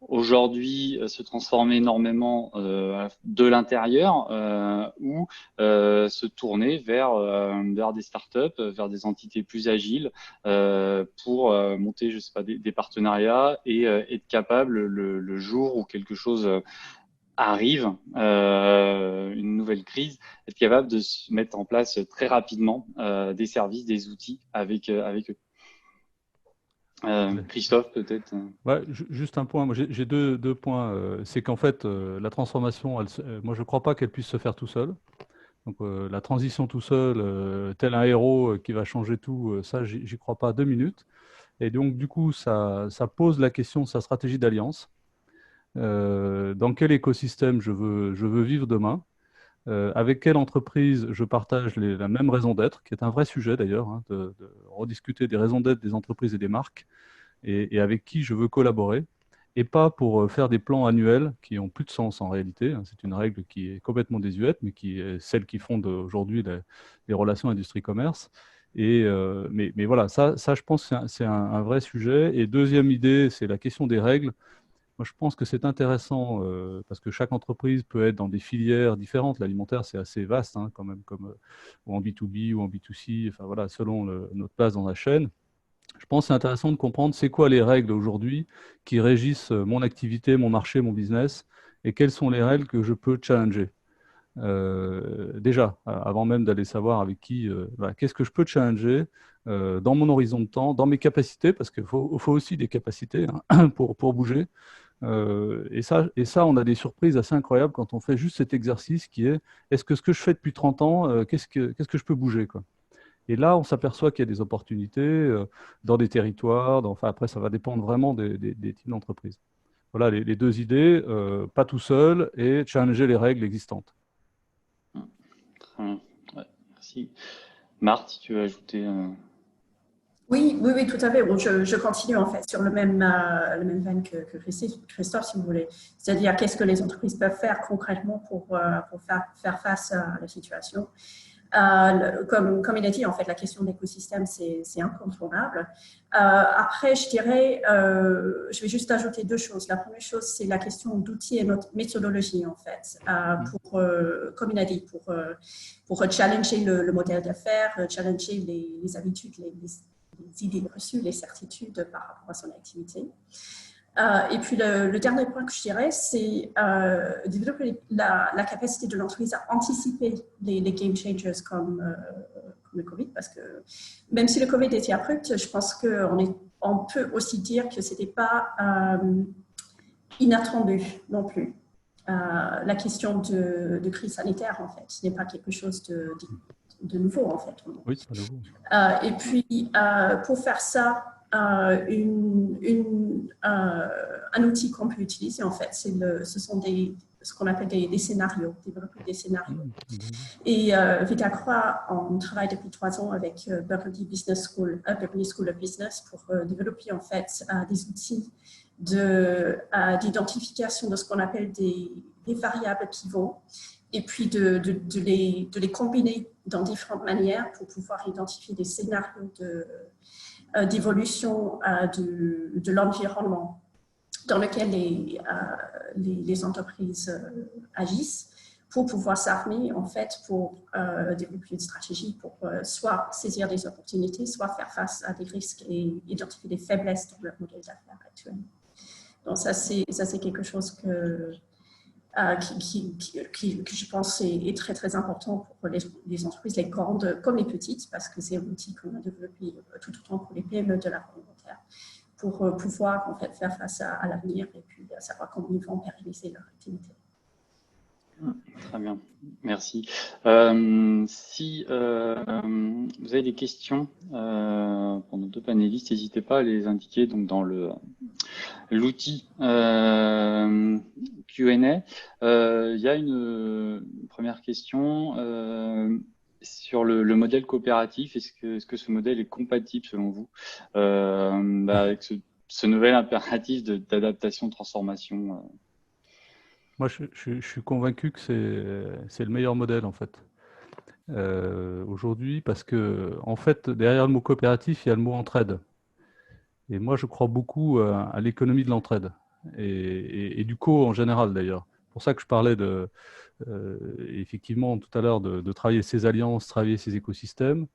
aujourd'hui se transformer énormément de l'intérieur ou se tourner vers des startups, vers des entités plus agiles pour monter, je sais pas, des partenariats et être capable le jour où quelque chose arrive, une nouvelle crise, être capable de se mettre en place très rapidement des services, des outils avec eux. Christophe, peut-être. Ouais, juste un point, moi j'ai deux points. C'est qu'en fait, la transformation, moi je ne crois pas qu'elle puisse se faire tout seul. Donc la transition tout seul, tel un héros qui va changer tout, ça, j'y crois pas 2 minutes. Et donc du coup, ça pose la question de sa stratégie d'alliance. Dans quel écosystème je veux vivre demain? Avec quelle entreprise je partage la même raison d'être, qui est un vrai sujet d'ailleurs, hein, de rediscuter des raisons d'être des entreprises et des marques, et avec qui je veux collaborer, et pas pour faire des plans annuels qui n'ont plus de sens en réalité. Hein. C'est une règle qui est complètement désuète, mais qui est celle qui fonde aujourd'hui les relations industrie-commerce. Mais voilà, ça, je pense que c'est un vrai sujet. Et deuxième idée, c'est la question des règles. Moi, je pense que c'est intéressant parce que chaque entreprise peut être dans des filières différentes. L'alimentaire, c'est assez vaste quand même, comme ou en B2B ou en B2C, enfin voilà, selon notre place dans la chaîne. Je pense que c'est intéressant de comprendre c'est quoi les règles aujourd'hui qui régissent mon activité, mon marché, mon business, et quelles sont les règles que je peux challenger. Déjà, avant même d'aller savoir avec qui, voilà, qu'est-ce que je peux challenger dans mon horizon de temps, dans mes capacités, parce qu'il faut aussi des capacités pour bouger. Et ça, on a des surprises assez incroyables quand on fait juste cet exercice qui est, est-ce que ce que je fais depuis 30 ans, qu'est-ce que je peux bouger, quoi. Et là, on s'aperçoit qu'il y a des opportunités dans des territoires. Enfin, après, ça va dépendre vraiment des types d'entreprises. Voilà les deux idées, pas tout seul et challenger les règles existantes. Très bien. Ouais, merci. Marthe, si tu veux ajouter. Oui, tout à fait. Bon, je continue en fait sur le même veine que Christophe, si vous voulez. C'est-à-dire, qu'est-ce que les entreprises peuvent faire concrètement pour faire face à la situation. Comme il a dit, en fait, la question de l'écosystème, c'est incontournable. Après, je dirais, je vais juste ajouter deux choses. La première chose, c'est la question d'outils et notre méthodologie, en fait, comme il a dit, pour challenger le modèle d'affaires, challenger les habitudes, les idées reçues, les certitudes par rapport à son activité. Et puis le dernier point que je dirais, c'est développer la capacité de l'entreprise à anticiper les game changers comme le Covid, parce que même si le Covid était abrupt, je pense qu'on peut aussi dire que ce n'était pas inattendu non plus. La question de crise sanitaire, en fait, ce n'est pas quelque chose de nouveau, en fait. Oui, c'est pas nouveau. Et puis, pour faire ça, un outil qu'on peut utiliser, en fait, ce sont ce qu'on appelle des scénarios, développer des scénarios. Et Vitacroix, on travaille depuis 3 ans avec Berkeley School of Business pour développer, en fait, des outils d'identification de ce qu'on appelle des variables pivots, et puis de les combiner dans différentes manières pour pouvoir identifier des scénarios d'évolution de l'environnement dans lequel les entreprises agissent, pour pouvoir s'armer, en fait, pour développer une stratégie pour soit saisir des opportunités, soit faire face à des risques et identifier des faiblesses dans leur modèle d'affaires actuel. Donc ça, c'est quelque chose que je pense est très, très important pour les entreprises, les grandes comme les petites, parce que c'est un outil qu'on a développé tout autant pour les PME de l'agroalimentaire, pour pouvoir, en fait, faire face à l'avenir et puis savoir comment ils vont pérenniser leur activité. Très bien, merci. Si vous avez des questions pour nos deux panélistes, n'hésitez pas à les indiquer donc dans l'outil Q&A. Il y a une première question sur le modèle coopératif. Est-ce que ce modèle est compatible selon vous avec ce nouvel impératif d'adaptation, de transformation Moi, je suis convaincu que c'est le meilleur modèle, en fait, aujourd'hui, parce que, en fait, derrière le mot coopératif, il y a le mot entraide. Et moi, je crois beaucoup à l'économie de l'entraide. et du co en général d'ailleurs. C'est pour ça que je parlais effectivement tout à l'heure de travailler ces alliances, travailler ces écosystèmes.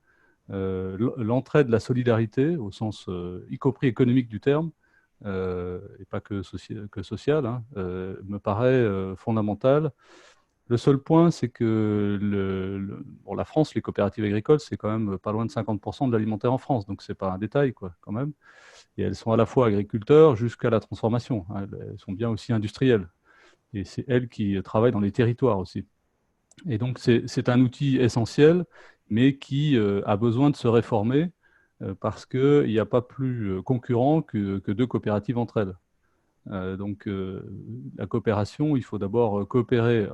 L'entraide, la solidarité, au sens y compris économique du terme, et pas que social, hein, me paraît fondamental. Le seul point, c'est que pour la France, les coopératives agricoles, c'est quand même pas loin de 50% de l'alimentaire en France, donc c'est pas un détail, quoi, quand même. Et elles sont à la fois agriculteurs jusqu'à la transformation, hein, elles sont bien aussi industrielles. Et c'est elles qui travaillent dans les territoires aussi. Et donc c'est un outil essentiel, mais qui a besoin de se réformer parce qu'il n'y a pas plus concurrent que deux coopératives entre elles. Donc la coopération, il faut d'abord coopérer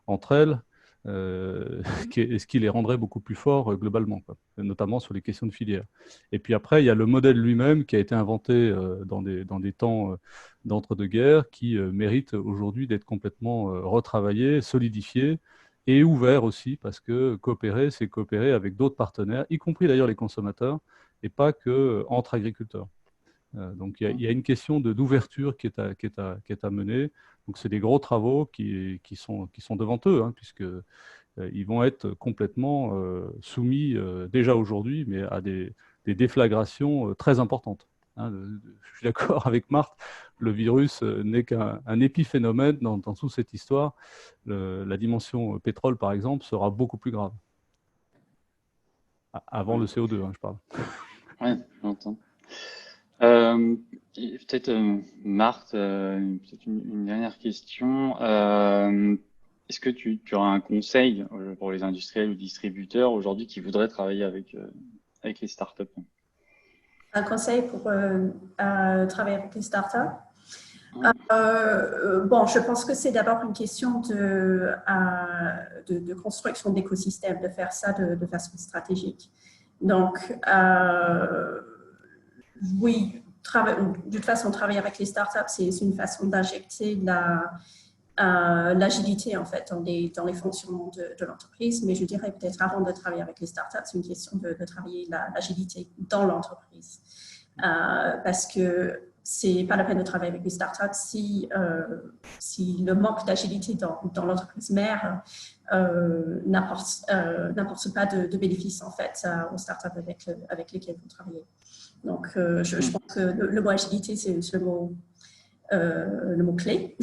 entre elles, ce qui les rendrait beaucoup plus forts globalement, quoi, notamment sur les questions de filière. Et puis après, il y a le modèle lui-même qui a été inventé dans des temps d'entre-deux-guerres, qui mérite aujourd'hui d'être complètement retravaillé, solidifié et ouvert aussi, parce que coopérer, c'est coopérer avec d'autres partenaires, y compris d'ailleurs les consommateurs, et pas que entre agriculteurs. Donc il y a une question d'ouverture qui est à mener. Donc c'est des gros travaux qui sont devant eux, hein, puisque ils vont être complètement soumis déjà aujourd'hui, mais à des déflagrations très importantes. Hein. Je suis d'accord avec Marthe, le virus n'est qu'un épiphénomène dans toute cette histoire. La dimension pétrole, par exemple, sera beaucoup plus grave. Avant le CO2, hein, je parle. Oui, j'entends. Peut-être Marthe, peut-être une dernière question. Est-ce que tu auras un conseil pour les industriels ou distributeurs aujourd'hui qui voudraient travailler avec les startups? Un conseil pour travailler avec les startups? Bon, je pense que c'est d'abord une question de construction d'écosystèmes, de faire ça de façon stratégique. Donc, oui, de toute façon, travailler avec les startups, c'est une façon d'injecter l'agilité en fait dans les fonctionnements de l'entreprise. Mais je dirais peut-être avant de travailler avec les startups, c'est une question de travailler l'agilité dans l'entreprise. Parce que c'est pas la peine de travailler avec les startups si le manque d'agilité dans l'entreprise mère n'apporte pas de bénéfices en fait aux startups avec lesquelles vous travaillez. Donc, je pense que le mot agilité, c'est le mot clé.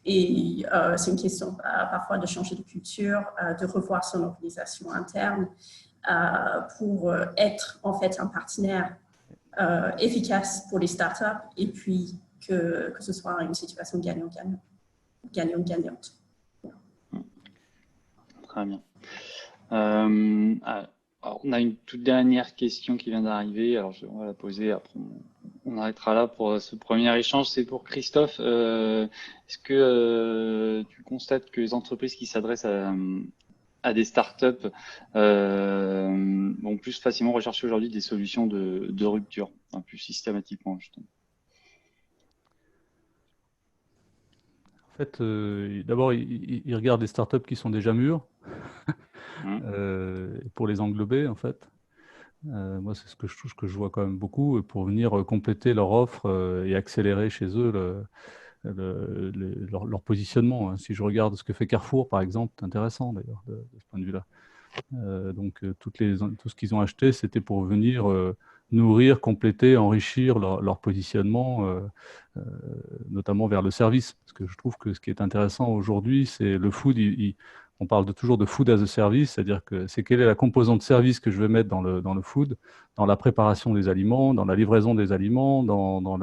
Et c'est une question parfois de changer de culture, de revoir son organisation interne pour être en fait un partenaire efficace pour les startups et puis que ce soit une situation gagnant-gagnante. Très bien. Alors, on a une toute dernière question qui vient d'arriver. Alors, on va la poser. Après, on arrêtera là pour ce premier échange. C'est pour Christophe. Est-ce que tu constates que les entreprises qui s'adressent à des startups vont plus facilement rechercher aujourd'hui des solutions de rupture, plus systématiquement, justement? En fait, d'abord, ils regardent des startups qui sont déjà mûres pour les englober, en fait. Moi, c'est ce que je vois quand même beaucoup, pour venir compléter leur offre et accélérer chez eux leur positionnement. Hein. Si je regarde ce que fait Carrefour, par exemple, c'est intéressant d'ailleurs de ce point de vue-là. Donc, tout ce qu'ils ont acheté, c'était pour venir nourrir, compléter, enrichir leur positionnement, notamment vers le service. Parce que je trouve que ce qui est intéressant aujourd'hui, c'est le food. On parle toujours de food as a service, c'est-à-dire que c'est quelle est la composante service que je vais mettre dans le food, dans la préparation des aliments, dans la livraison des aliments, dans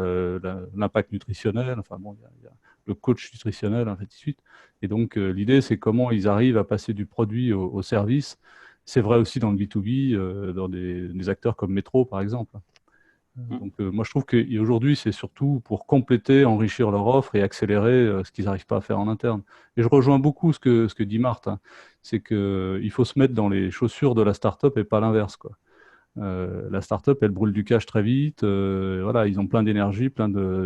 l'impact nutritionnel. Enfin bon, il y a le coach nutritionnel, ainsi de suite. Et donc, l'idée, c'est comment ils arrivent à passer du produit au service. C'est vrai aussi dans le B2B, dans des acteurs comme Metro, par exemple. Donc, moi, je trouve qu'aujourd'hui, c'est surtout pour compléter, enrichir leur offre et accélérer ce qu'ils n'arrivent pas à faire en interne. Et je rejoins beaucoup ce que dit Marthe, hein. C'est qu'il faut se mettre dans les chaussures de la start-up et pas l'inverse, quoi. La start-up, elle brûle du cash très vite. Voilà, ils ont plein d'énergie,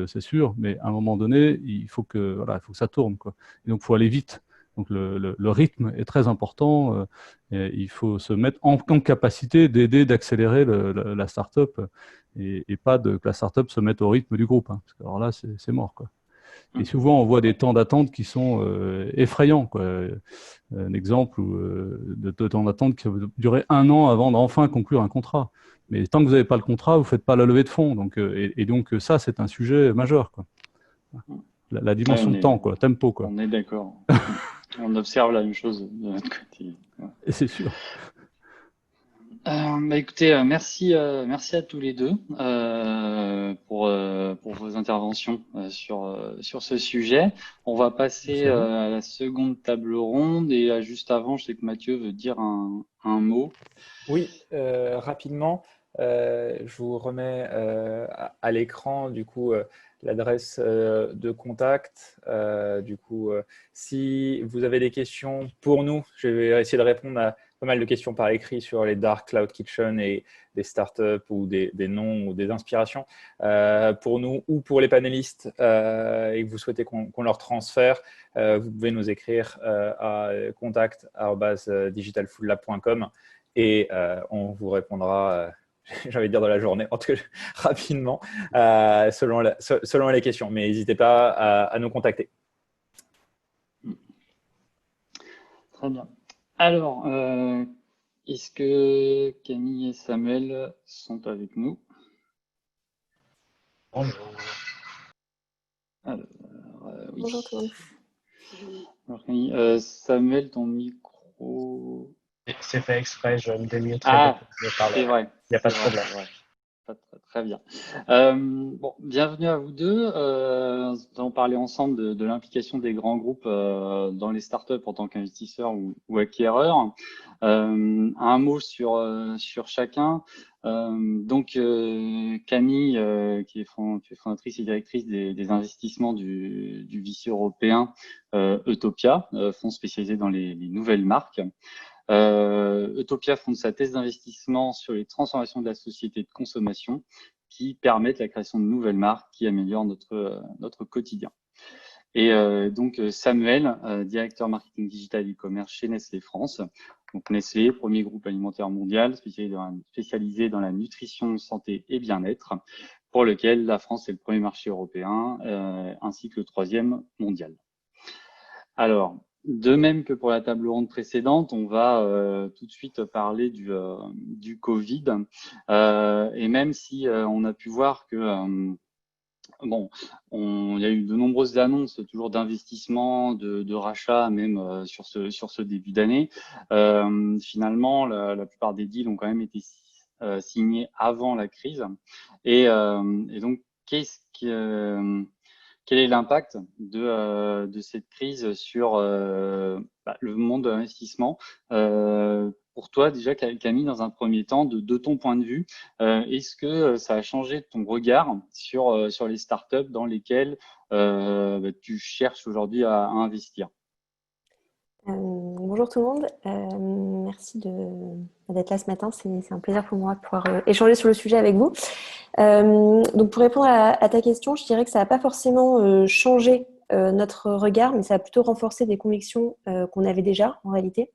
c'est sûr, mais à un moment donné, il faut que ça tourne, quoi. Et donc, il faut aller vite. Donc le rythme est très important. Et il faut se mettre en capacité d'aider, d'accélérer la start-up et pas que la start-up se mette au rythme du groupe. Hein, parce que alors là, c'est mort, quoi. Et souvent, on voit des temps d'attente qui sont effrayants, quoi. Un exemple de temps d'attente qui va durer 1 an avant d'enfin conclure un contrat. Mais tant que vous n'avez pas le contrat, vous ne faites pas la levée de fonds. Donc, donc ça, c'est un sujet majeur, quoi. La dimension de temps, quoi, tempo, quoi. On est d'accord. On observe la même chose de notre côté. Ouais. Et c'est sûr. Écoutez, merci à tous les deux pour vos interventions sur ce sujet. On va passer à la seconde table ronde et juste avant, je sais que Mathieu veut dire un mot. Oui, rapidement, je vous remets à l'écran du coup l'adresse de contact. Du coup, si vous avez des questions pour nous, je vais essayer de répondre à pas mal de questions par écrit sur les Dark Cloud Kitchen et des startups ou des noms ou des inspirations pour nous ou pour les panélistes et que vous souhaitez qu'on leur transfère. Vous pouvez nous écrire à contact@digitalfoollab.com et on vous répondra, j'ai envie de dire dans la journée, en tout cas rapidement, selon les questions. Mais n'hésitez pas à nous contacter. Très bien. Alors, est-ce que Camille et Samuel sont avec nous? Bonjour. Alors, oui. Bonjour tout le monde. Alors, Camille, Samuel, ton micro… C'est fait exprès, je me démuterai. Ah, c'est vrai. Il n'y a pas de problème. Très bien. Bon, bienvenue à vous deux. Nous allons parler ensemble de l'implication des grands groupes dans les startups en tant qu'investisseurs ou acquéreurs. Un mot sur chacun. Donc, Camille, qui est fondatrice et directrice des investissements du VC européen Utopia, fonds spécialisé dans les nouvelles marques. Utopia fonde sa thèse d'investissement sur les transformations de la société de consommation qui permettent la création de nouvelles marques qui améliorent notre quotidien. Et donc Samuel, directeur marketing digital e-commerce chez Nestlé France. Donc Nestlé, premier groupe alimentaire mondial spécialisé dans la nutrition, santé et bien-être, pour lequel la France est le premier marché européen ainsi que le 3e mondial. Alors, de même que pour la table ronde précédente, on va tout de suite parler du Covid. Et même si on a pu voir que bon, il y a eu de nombreuses annonces toujours d'investissement, de rachat, même sur ce début d'année. Finalement, la plupart des deals ont quand même été signés avant la crise. Et donc, quel est l'impact de cette crise sur le monde de l'investissement pour toi, déjà, Camille, dans un premier temps, de ton point de vue, est-ce que ça a changé ton regard sur les startups dans lesquelles tu cherches aujourd'hui à investir? Bonjour tout le monde, merci d'être là ce matin, c'est un plaisir pour moi de pouvoir échanger sur le sujet avec vous. Donc pour répondre à ta question, je dirais que ça n'a pas forcément changé notre regard, mais ça a plutôt renforcé des convictions qu'on avait déjà en réalité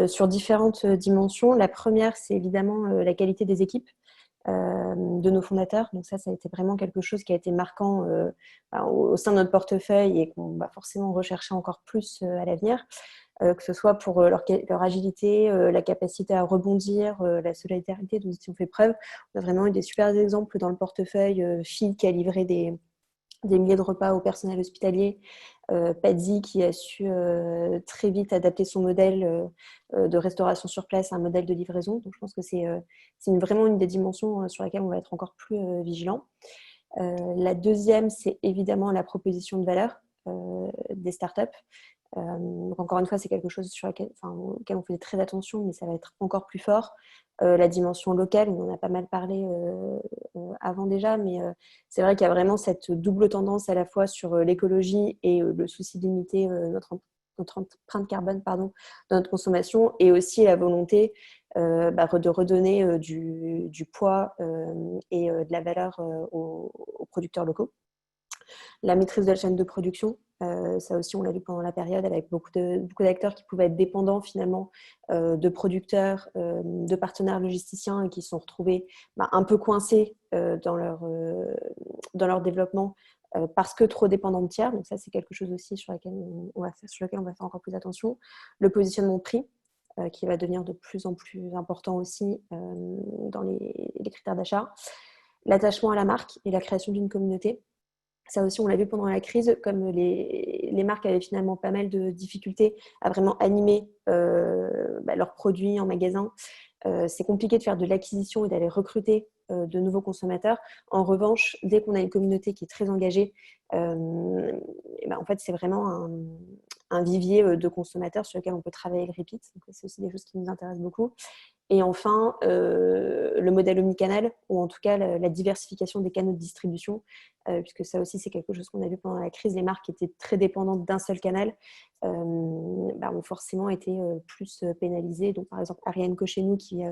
sur différentes dimensions. La première, c'est évidemment la qualité des équipes de nos fondateurs. Donc ça a été vraiment quelque chose qui a été marquant au sein de notre portefeuille et qu'on va forcément rechercher encore plus à l'avenir, que ce soit pour leur agilité, la capacité à rebondir, la solidarité dont ils ont fait preuve. On a vraiment eu des super exemples dans le portefeuille. Phil qui a livré des milliers de repas au personnel hospitalier, Paddy qui a su très vite adapter son modèle de restauration sur place à un modèle de livraison. Donc je pense que c'est vraiment une des dimensions sur laquelle on va être encore plus vigilant. La deuxième, c'est évidemment la proposition de valeur des startups. Donc encore une fois, c'est quelque chose auquel on fait très attention, mais ça va être encore plus fort. La dimension locale, on en a pas mal parlé avant déjà, mais c'est vrai qu'il y a vraiment cette double tendance à la fois sur l'écologie et le souci de limiter notre empreinte carbone dans notre consommation, et aussi la volonté de redonner du poids et de la valeur aux producteurs locaux. La maîtrise de la chaîne de production, ça aussi on l'a vu pendant la période avec beaucoup d'acteurs qui pouvaient être dépendants finalement de producteurs, de partenaires logisticiens et qui se sont retrouvés un peu coincés dans leur développement parce que trop dépendants de tiers. Donc ça c'est quelque chose aussi sur lequel on va faire encore plus attention. Le positionnement prix qui va devenir de plus en plus important aussi dans les critères d'achat. L'attachement à la marque et la création d'une communauté. Ça aussi, on l'a vu pendant la crise, comme les marques avaient finalement pas mal de difficultés à vraiment animer leurs produits en magasin. C'est compliqué de faire de l'acquisition et d'aller recruter de nouveaux consommateurs. En revanche, dès qu'on a une communauté qui est très engagée, en fait, c'est vraiment un vivier de consommateurs sur lequel on peut travailler le repeat. Donc, c'est aussi des choses qui nous intéressent beaucoup. Et enfin, le modèle omnicanal, ou en tout cas la diversification des canaux de distribution, puisque ça aussi, c'est quelque chose qu'on a vu pendant la crise. Les marques qui étaient très dépendantes d'un seul canal ont forcément été plus pénalisées. Donc, par exemple, Ariane Co chez nous, qui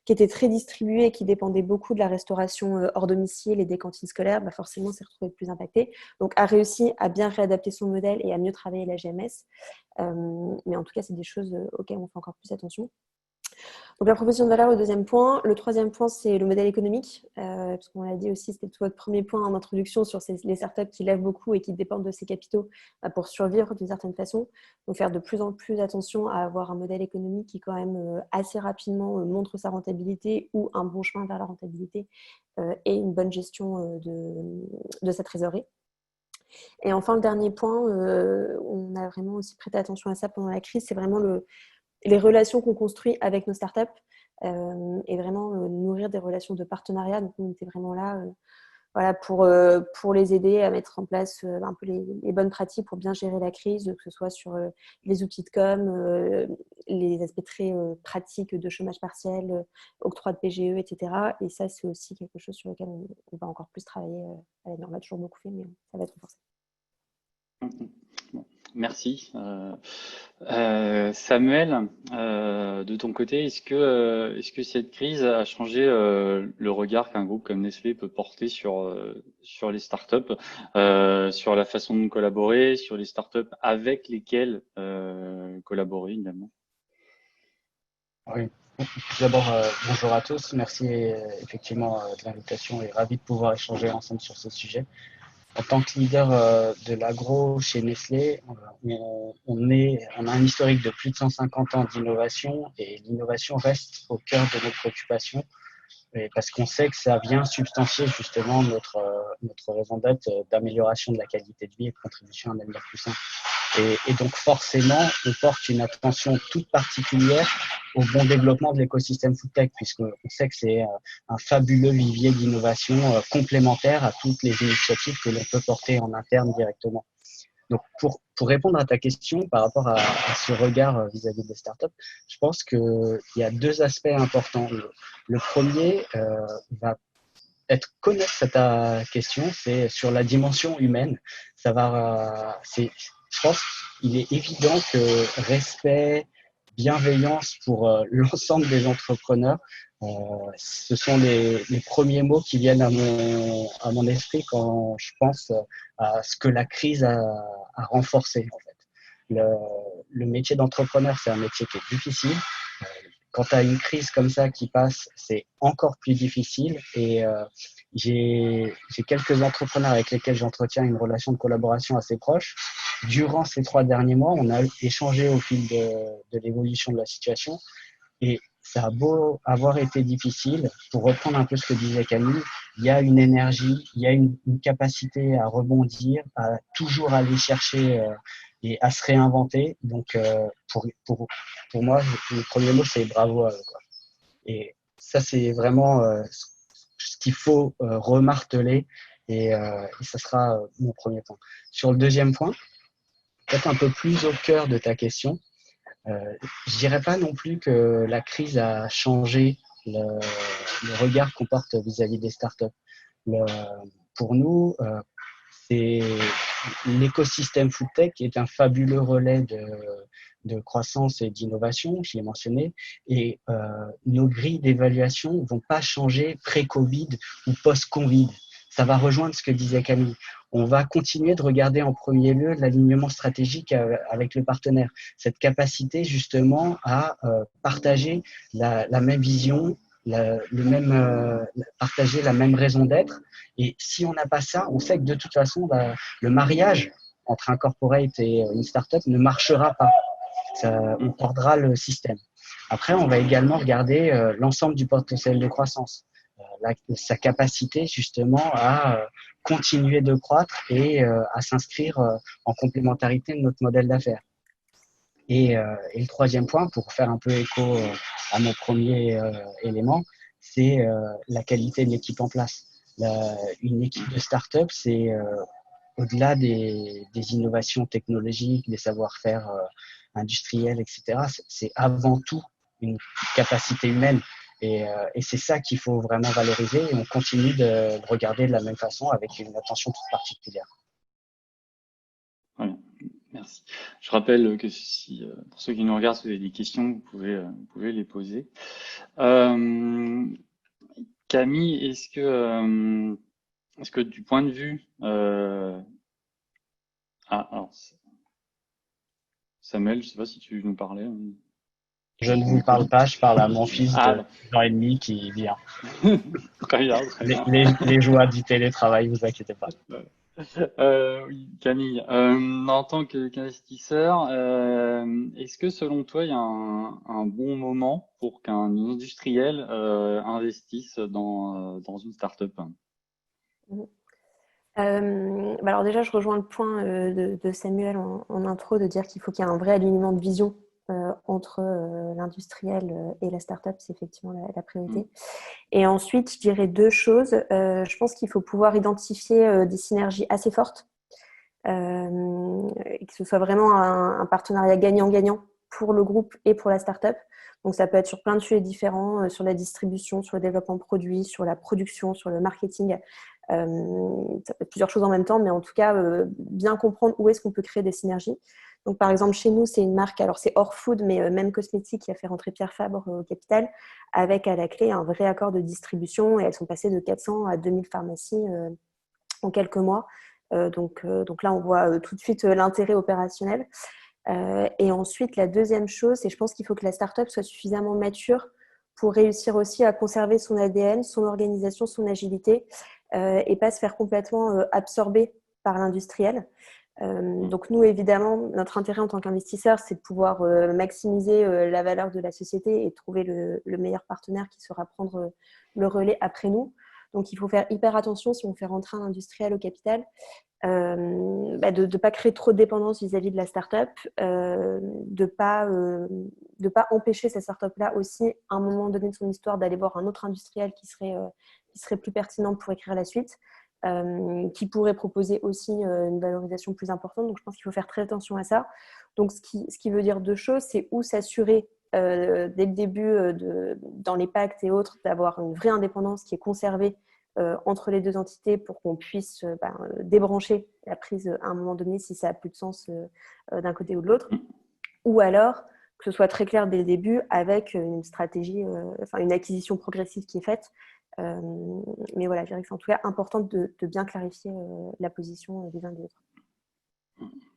était très distribuée et qui dépendait beaucoup de la restauration hors domicile et des cantines scolaires, forcément, s'est retrouvée plus impactée. Donc, a réussi à bien réadapter son modèle et à mieux travailler la GMS. Mais en tout cas, c'est des choses auxquelles on fait encore plus attention. Donc la proposition de valeur au deuxième point. Le troisième point, c'est le modèle économique. Parce qu'on l'a dit aussi, c'était votre premier point en introduction sur les startups qui lèvent beaucoup et qui dépendent de ces capitaux pour survivre d'une certaine façon. Donc faire de plus en plus attention à avoir un modèle économique qui quand même assez rapidement montre sa rentabilité ou un bon chemin vers la rentabilité et une bonne gestion de sa trésorerie. Et enfin, le dernier point, on a vraiment aussi prêté attention à ça pendant la crise, c'est vraiment les relations qu'on construit avec nos startups et vraiment nourrir des relations de partenariat. Donc, on était vraiment là pour les aider à mettre en place un peu les bonnes pratiques pour bien gérer la crise, que ce soit sur les outils de com, les aspects très pratiques de chômage partiel, octroi de PGE, etc. Et ça, c'est aussi quelque chose sur lequel on va encore plus travailler. On l'a toujours beaucoup fait, mais ça va être renforcé. Merci. Samuel, de ton côté, est-ce que cette crise a changé le regard qu'un groupe comme Nestlé peut porter sur les startups, sur la façon de collaborer, sur les startups avec lesquelles collaborer également? Oui. D'abord, bonjour à tous. Merci effectivement de l'invitation et ravi de pouvoir échanger ensemble sur ce sujet. En tant que leader de l'agro chez Nestlé, on a un historique de plus de 150 ans d'innovation et l'innovation reste au cœur de nos préoccupations parce qu'on sait que ça vient substantier justement notre raison d'être d'amélioration de la qualité de vie et de contribution à un avenir plus sain. Et donc forcément, on porte une attention toute particulière au bon développement de l'écosystème foodtech, puisqu'on sait que c'est un fabuleux vivier d'innovation complémentaire à toutes les initiatives que l'on peut porter en interne directement. Donc pour répondre à ta question par rapport à ce regard vis-à-vis des startups, je pense qu'il y a deux aspects importants. Le premier va être connexe à ta question, c'est sur la dimension humaine. Je pense qu'il est évident que respect, bienveillance pour l'ensemble des entrepreneurs, ce sont les premiers mots qui viennent à mon esprit quand je pense à ce que la crise a renforcé. En fait. Le métier d'entrepreneur, c'est un métier qui est difficile. Quand tu as une crise comme ça qui passe, c'est encore plus difficile. Et j'ai quelques entrepreneurs avec lesquels j'entretiens une relation de collaboration assez proche. Durant ces 3 derniers mois, on a échangé au fil de l'évolution de la situation. Et ça a beau avoir été difficile, pour reprendre un peu ce que disait Camille, il y a une énergie, il y a une capacité à rebondir, à toujours aller chercher et à se réinventer. Donc, pour moi, le premier mot, c'est bravo à eux, quoi. Et ça, c'est vraiment ce qu'il faut remarteler et ça sera mon premier point. Sur le deuxième point, peut-être un peu plus au cœur de ta question, je dirais pas non plus que la crise a changé le regard qu'on porte vis-à-vis des startups. Pour nous, c'est l'écosystème foodtech est un fabuleux relais de croissance et d'innovation, je l'ai mentionné, et nos grilles d'évaluation vont pas changer pré-Covid ou post-Covid. ça va rejoindre ce que disait Camille. On va continuer de regarder en premier lieu l'alignement stratégique avec le partenaire. Cette capacité justement à partager la même vision, partager la même raison d'être. Et si on n'a pas ça, on sait que de toute façon, le mariage entre un corporate et une startup ne marchera pas. On tordra le système. Après, on va également regarder l'ensemble du potentiel de croissance, sa capacité justement à continuer de croître et à s'inscrire en complémentarité de notre modèle d'affaires. Et le troisième point, pour faire un peu écho à mon premier élément, c'est la qualité de l'équipe en place. Une équipe de start-up, c'est au-delà des innovations technologiques, des savoir-faire industriels, etc. C'est avant tout une capacité humaine. Et c'est ça qu'il faut vraiment valoriser. Et on continue de regarder de la même façon avec une attention toute particulière. Voilà. Merci. Je rappelle que si, pour ceux qui nous regardent, si vous avez des questions, vous pouvez les poser. Camille, est-ce que du point de vue... alors, Samuel, je ne sais pas si tu nous parlais. Je ne vous parle pas, je parle à mon fils de 2 ans et demi qui vient. Très bien, très bien. Les joies du télétravail, ne vous inquiétez pas. Oui, Camille, en tant qu'investisseur, est-ce que selon toi, il y a un bon moment pour qu'un industriel investisse dans une start-up? Alors déjà, je rejoins le point de Samuel en intro de dire qu'il faut qu'il y ait un vrai alignement de vision entre l'industriel et la start-up, c'est effectivement la priorité. Et ensuite, je dirais 2 choses. Je pense qu'il faut pouvoir identifier des synergies assez fortes, et que ce soit vraiment un partenariat gagnant-gagnant pour le groupe et pour la start-up. Donc ça peut être sur plein de sujets différents, sur la distribution, sur le développement de produits, sur la production, sur le marketing, plusieurs choses en même temps, mais en tout cas, bien comprendre où est-ce qu'on peut créer des synergies. Donc, par exemple, chez nous, c'est une marque, alors c'est hors food, mais même cosmétique qui a fait rentrer Pierre Fabre au capital, avec à la clé un vrai accord de distribution. Et elles sont passées de 400 à 2000 pharmacies en quelques mois. Donc là, on voit tout de suite l'intérêt opérationnel. Et ensuite, la deuxième chose, c'est je pense qu'il faut que la start-up soit suffisamment mature pour réussir aussi à conserver son ADN, son organisation, son agilité, et pas se faire complètement absorber par l'industriel. Donc nous, évidemment, notre intérêt en tant qu'investisseur, c'est de pouvoir maximiser la valeur de la société et trouver le meilleur partenaire qui saura prendre le relais après nous. Donc il faut faire hyper attention si on fait rentrer un industriel au capital, de ne pas créer trop de dépendance vis-à-vis de la start-up, de pas empêcher cette start-up-là aussi, à un moment donné de son histoire, d'aller voir un autre industriel qui serait plus pertinent pour écrire la suite. Qui pourrait proposer aussi une valorisation plus importante. Donc, je pense qu'il faut faire très attention à ça. Donc, ce qui veut dire 2 choses, c'est où s'assurer dès le début, dans les pactes et autres, d'avoir une vraie indépendance qui est conservée entre les 2 entités pour qu'on puisse débrancher la prise à un moment donné si ça n'a plus de sens d'un côté ou de l'autre. Ou alors, que ce soit très clair dès le début avec une stratégie, une acquisition progressive qui est faite. Mais voilà, je dirais que c'est en tout cas important de bien clarifier la position des uns et des autres.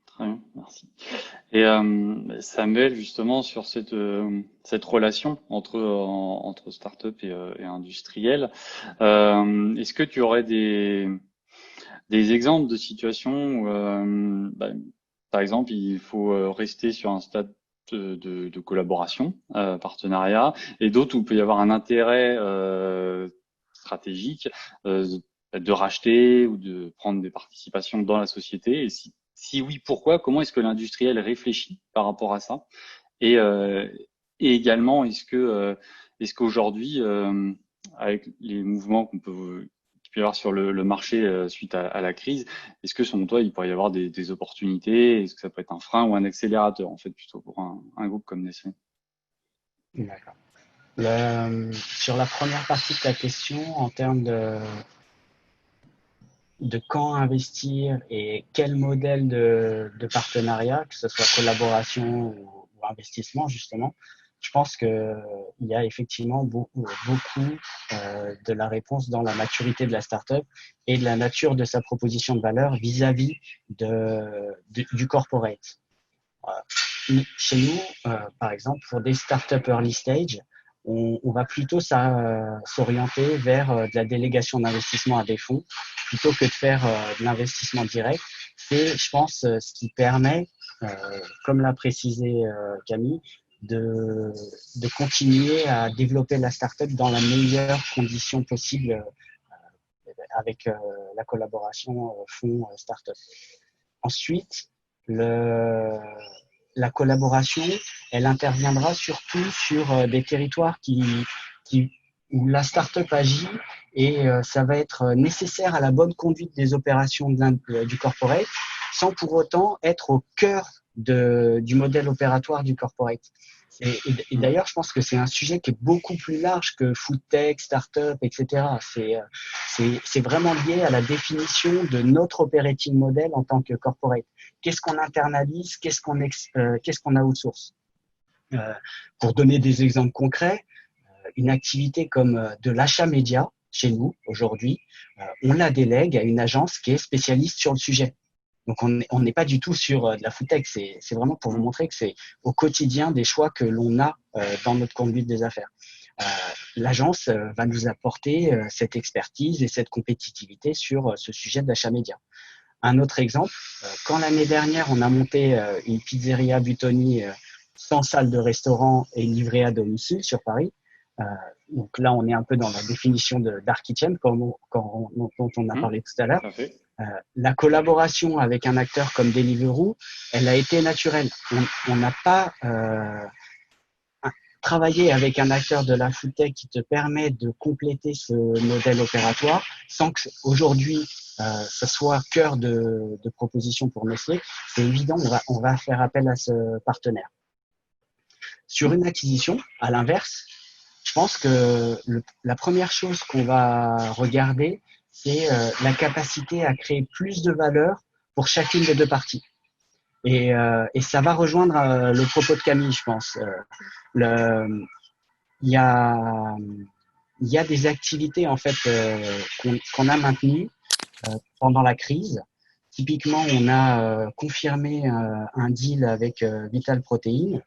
Très bien, merci. Et Samuel, justement, sur cette relation entre start-up et industriel, est-ce que tu aurais des exemples de situations où, par exemple, il faut rester sur un stade de collaboration, partenariat, et d'autres où il peut y avoir un intérêt stratégique de racheter ou de prendre des participations dans la société, et si oui, pourquoi? Comment est-ce que l'industriel réfléchit par rapport à ça? Et également, est-ce qu'aujourd'hui, avec les mouvements qu'il peut y avoir sur le marché suite à la crise, est-ce que selon toi, il pourrait y avoir des opportunités? Est-ce que ça peut être un frein ou un accélérateur, en fait, plutôt pour un groupe comme Nestlé? D'accord. Sur la première partie de ta question, en termes de quand investir et quel modèle de partenariat, que ce soit collaboration ou investissement, justement, je pense qu'il y a effectivement beaucoup de la réponse dans la maturité de la startup et de la nature de sa proposition de valeur vis-à-vis du corporate. Chez nous, par exemple, pour des startups early stage, on va plutôt s'orienter vers de la délégation d'investissement à des fonds plutôt que de faire de l'investissement direct. C'est, je pense, ce qui permet, comme l'a précisé Camille, de continuer à développer la startup dans la meilleure condition possible avec la collaboration fonds startup. Ensuite, la collaboration, elle interviendra surtout sur des territoires où la start-up agit et ça va être nécessaire à la bonne conduite des opérations du corporate sans pour autant être au cœur du modèle opératoire du corporate. Et d'ailleurs, je pense que c'est un sujet qui est beaucoup plus large que foodtech, start-up, etc. C'est vraiment lié à la définition de notre operating model en tant que corporate. Qu'est-ce qu'on internalise, qu'est-ce qu'on outsource. Pour donner des exemples concrets, une activité comme de l'achat média chez nous aujourd'hui, on la délègue à une agence qui est spécialiste sur le sujet. Donc on n'est pas du tout sur de la foodtech, c'est vraiment pour vous montrer que c'est au quotidien des choix que l'on a dans notre conduite des affaires. L'agence va nous apporter cette expertise et cette compétitivité sur ce sujet d'achat média. Un autre exemple, quand l'année dernière on a monté une pizzeria Buitoni sans salle de restaurant et livrée à domicile sur Paris, donc là on est un peu dans la définition de dark kitchen dont on a parlé tout à l'heure. La collaboration avec un acteur comme Deliveroo, elle a été naturelle. On n'a pas travaillé avec un acteur de la foodtech qui te permet de compléter ce modèle opératoire sans que aujourd'hui ça soit cœur de proposition pour Nestlé. C'est évident, on va faire appel à ce partenaire. Sur une acquisition, à l'inverse, je pense que la première chose qu'on va regarder, c'est la capacité à créer plus de valeur pour chacune des deux parties. Et ça va rejoindre le propos de Camille, je pense. Il y a des activités en fait qu'on a maintenues pendant la crise. Typiquement, on a confirmé un deal avec Vital Protein,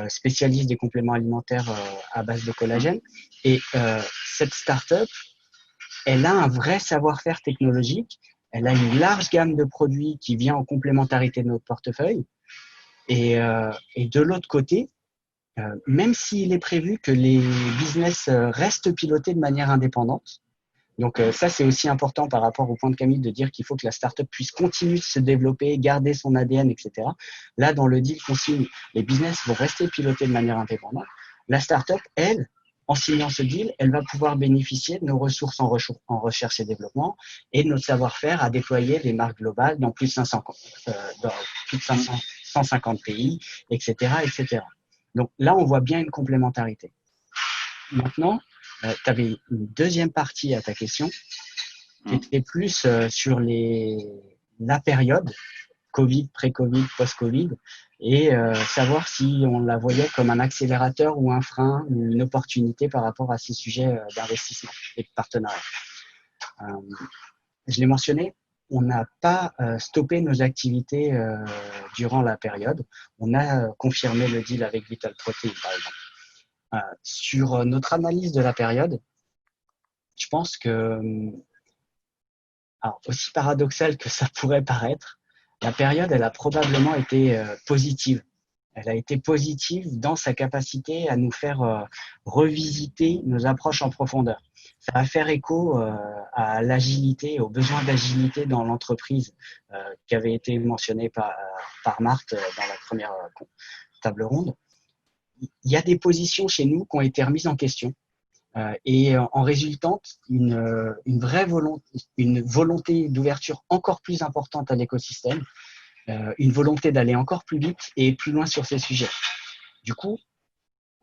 spécialiste des compléments alimentaires à base de collagène. Et cette start-up, elle a un vrai savoir-faire technologique. Elle a une large gamme de produits qui vient en complémentarité de notre portefeuille. Et de l'autre côté, même s'il est prévu que les business restent pilotés de manière indépendante, donc ça c'est aussi important par rapport au point de Camille de dire qu'il faut que la startup puisse continuer de se développer, garder son ADN, etc. Là, dans le deal qu'on signe, les business vont rester pilotés de manière indépendante. La startup, elle, en signant ce deal, elle va pouvoir bénéficier de nos ressources en recherche et développement et de notre savoir-faire à déployer des marques globales dans plus de 150 pays, etc., etc. Donc là, on voit bien une complémentarité. Maintenant, tu avais une deuxième partie à ta question qui était plus sur la période Covid, pré-Covid, post-Covid et savoir si on la voyait comme un accélérateur ou un frein ou une opportunité par rapport à ces sujets d'investissement et de partenariat. Je l'ai mentionné, on n'a pas stoppé nos activités durant la période. On a confirmé le deal avec Vital Protein, par exemple. Sur notre analyse de la période, je pense que, alors, aussi paradoxal que ça pourrait paraître, la période, elle a probablement été positive. Elle a été positive dans sa capacité à nous faire revisiter nos approches en profondeur. Ça va faire écho à l'agilité, aux besoins d'agilité dans l'entreprise qui avait été mentionné par Marthe dans la première table ronde. Il y a des positions chez nous qui ont été remises en question et en résultante une vraie volonté d'ouverture encore plus importante à l'écosystème, une volonté d'aller encore plus vite et plus loin sur ces sujets. Du coup,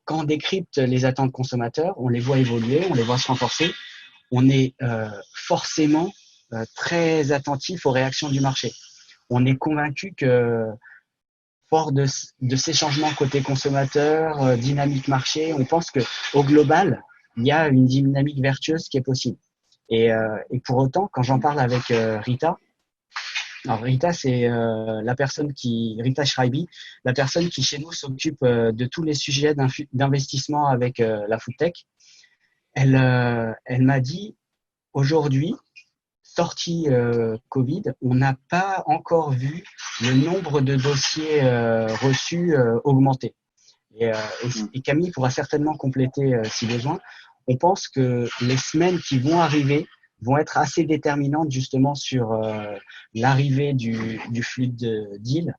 quand on décrypte les attentes consommateurs, on les voit évoluer, on les voit se renforcer, on est forcément très attentif aux réactions du marché. On est convaincu que fort de ces changements côté consommateur, dynamique marché, on pense que au global, il y a une dynamique vertueuse qui est possible. Et pour autant, quand j'en parle avec Rita, alors Rita, c'est Rita Schreiby, la personne qui chez nous s'occupe de tous les sujets d'investissement avec la foodtech. Elle m'a dit, aujourd'hui, sortie Covid, on n'a pas encore vu le nombre de dossiers reçus augmenter. Et Camille pourra certainement compléter si besoin. On pense que les semaines qui vont arriver vont être assez déterminantes justement sur l'arrivée du flux de deal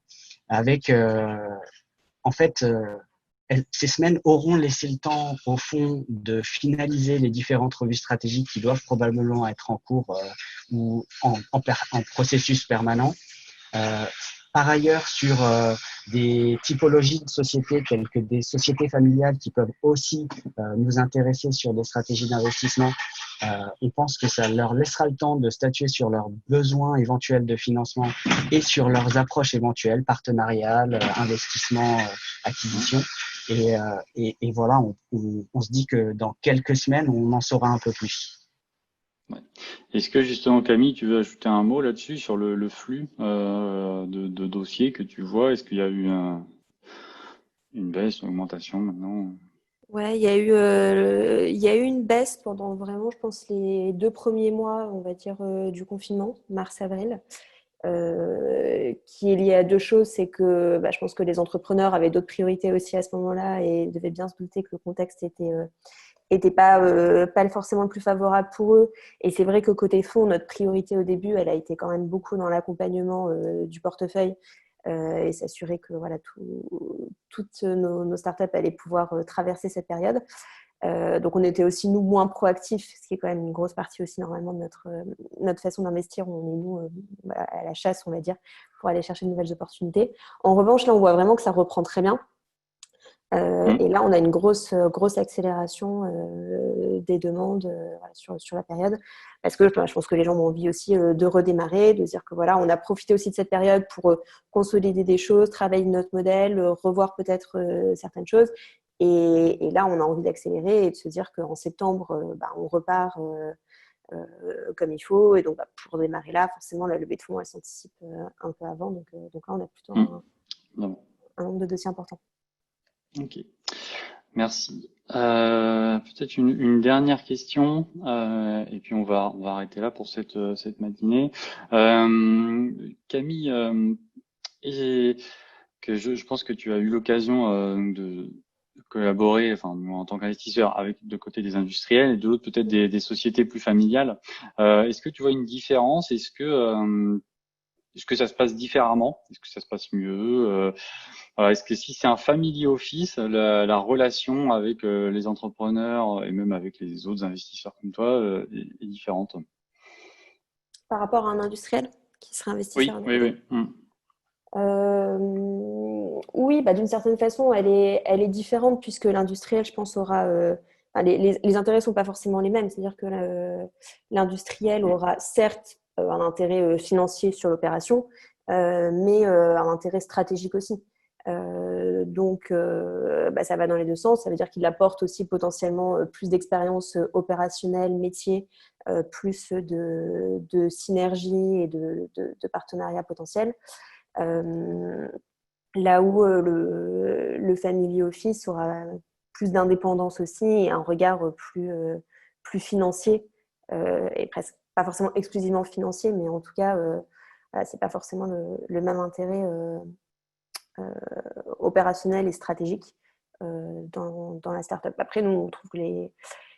avec en fait ces semaines auront laissé le temps au fond de finaliser les différentes revues stratégiques qui doivent probablement être en cours ou en processus permanent. Par ailleurs, sur des typologies de sociétés telles que des sociétés familiales qui peuvent aussi nous intéresser sur des stratégies d'investissement, on pense que ça leur laissera le temps de statuer sur leurs besoins éventuels de financement et sur leurs approches éventuelles, partenariales, investissement, acquisition. Et voilà, on se dit que dans quelques semaines, on en saura un peu plus. Ouais. Est-ce que justement, Camille, tu veux ajouter un mot là-dessus sur le flux de dossiers que tu vois? Est-ce qu'il y a eu une baisse, une augmentation maintenant? Ouais, il y a eu une baisse pendant vraiment, je pense, les 2 premiers mois, on va dire, du confinement, mars-avril, qui est liée à 2 choses. C'est que je pense que les entrepreneurs avaient d'autres priorités aussi à ce moment-là et devaient bien se douter que le contexte était pas forcément le plus favorable pour eux. Et c'est vrai que côté fonds, notre priorité au début, elle a été quand même beaucoup dans l'accompagnement du portefeuille et s'assurer que voilà, toutes nos startups allaient pouvoir traverser cette période. Donc on était aussi nous moins proactifs, ce qui est quand même une grosse partie aussi normalement de notre façon d'investir. On est nous à la chasse, on va dire, pour aller chercher de nouvelles opportunités. En revanche, là, on voit vraiment que ça reprend très bien. Et là, on a une grosse accélération des demandes sur la période, parce que je pense que les gens ont envie aussi de redémarrer, de dire que voilà, on a profité aussi de cette période pour consolider des choses, travailler notre modèle, revoir peut-être certaines choses. Et là, on a envie d'accélérer et de se dire qu'en septembre, on repart comme il faut. Et donc, pour démarrer là, forcément, la levée de fonds, elle s'anticipe un peu avant. Donc là, on a plutôt un nombre de dossiers important. Ok, merci. Peut-être une dernière question, et puis on va arrêter là pour cette matinée. Camille, je pense que tu as eu l'occasion de collaborer, enfin en tant qu'investisseur, avec de côté des industriels et de l'autre peut-être des sociétés plus familiales. Est-ce que tu vois une différence? Est-ce que ça se passe différemment? Est-ce que ça se passe mieux? Est-ce que si c'est un family office, la relation avec les entrepreneurs et même avec les autres investisseurs comme toi est différente? Par rapport à un industriel qui serait investisseur? Oui. Oui, d'une certaine façon, elle est différente puisque l'industriel, je pense, aura… les intérêts ne sont pas forcément les mêmes. C'est-à-dire que l'industriel aura certes un intérêt financier sur l'opération, mais un intérêt stratégique aussi. Donc, ça va dans les deux sens. Ça veut dire qu'il apporte aussi potentiellement plus d'expérience opérationnelle, métier, plus de synergie et de partenariat potentiel. Là où le family office aura plus d'indépendance aussi et un regard plus financier et presque pas forcément exclusivement financier, mais en tout cas, c'est pas forcément le même intérêt opérationnel et stratégique dans la startup. Après, nous, on trouve que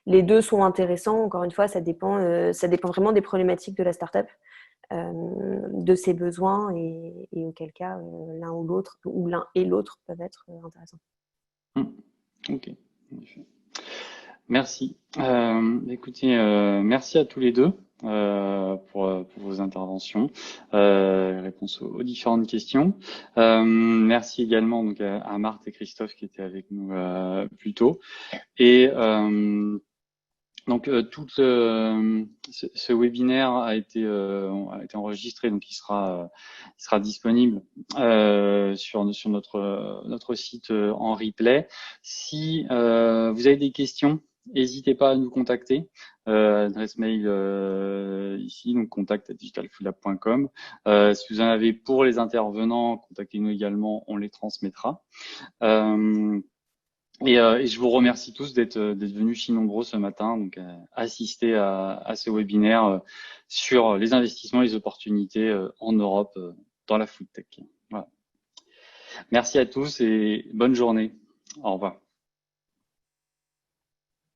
les deux sont intéressants. Encore une fois, ça dépend vraiment des problématiques de la startup, de ses besoins et auquel cas l'un ou l'autre ou l'un et l'autre peuvent être intéressants. Ok. Merci. Écoutez, merci à tous les deux pour vos interventions, réponses aux différentes questions. Merci également donc à Marthe et Christophe qui étaient avec nous plus tôt. Et Donc, ce webinaire a été enregistré, donc il sera disponible sur notre site en replay. Si vous avez des questions, n'hésitez pas à nous contacter. Adresse mail ici, donc contact@digitalfoodlab.com. Si vous en avez pour les intervenants, contactez-nous également, on les transmettra. Et je vous remercie tous d'être venus si nombreux ce matin, donc assister à ce webinaire sur les investissements et les opportunités en Europe dans la food tech. Voilà. Merci à tous et bonne journée. Au revoir.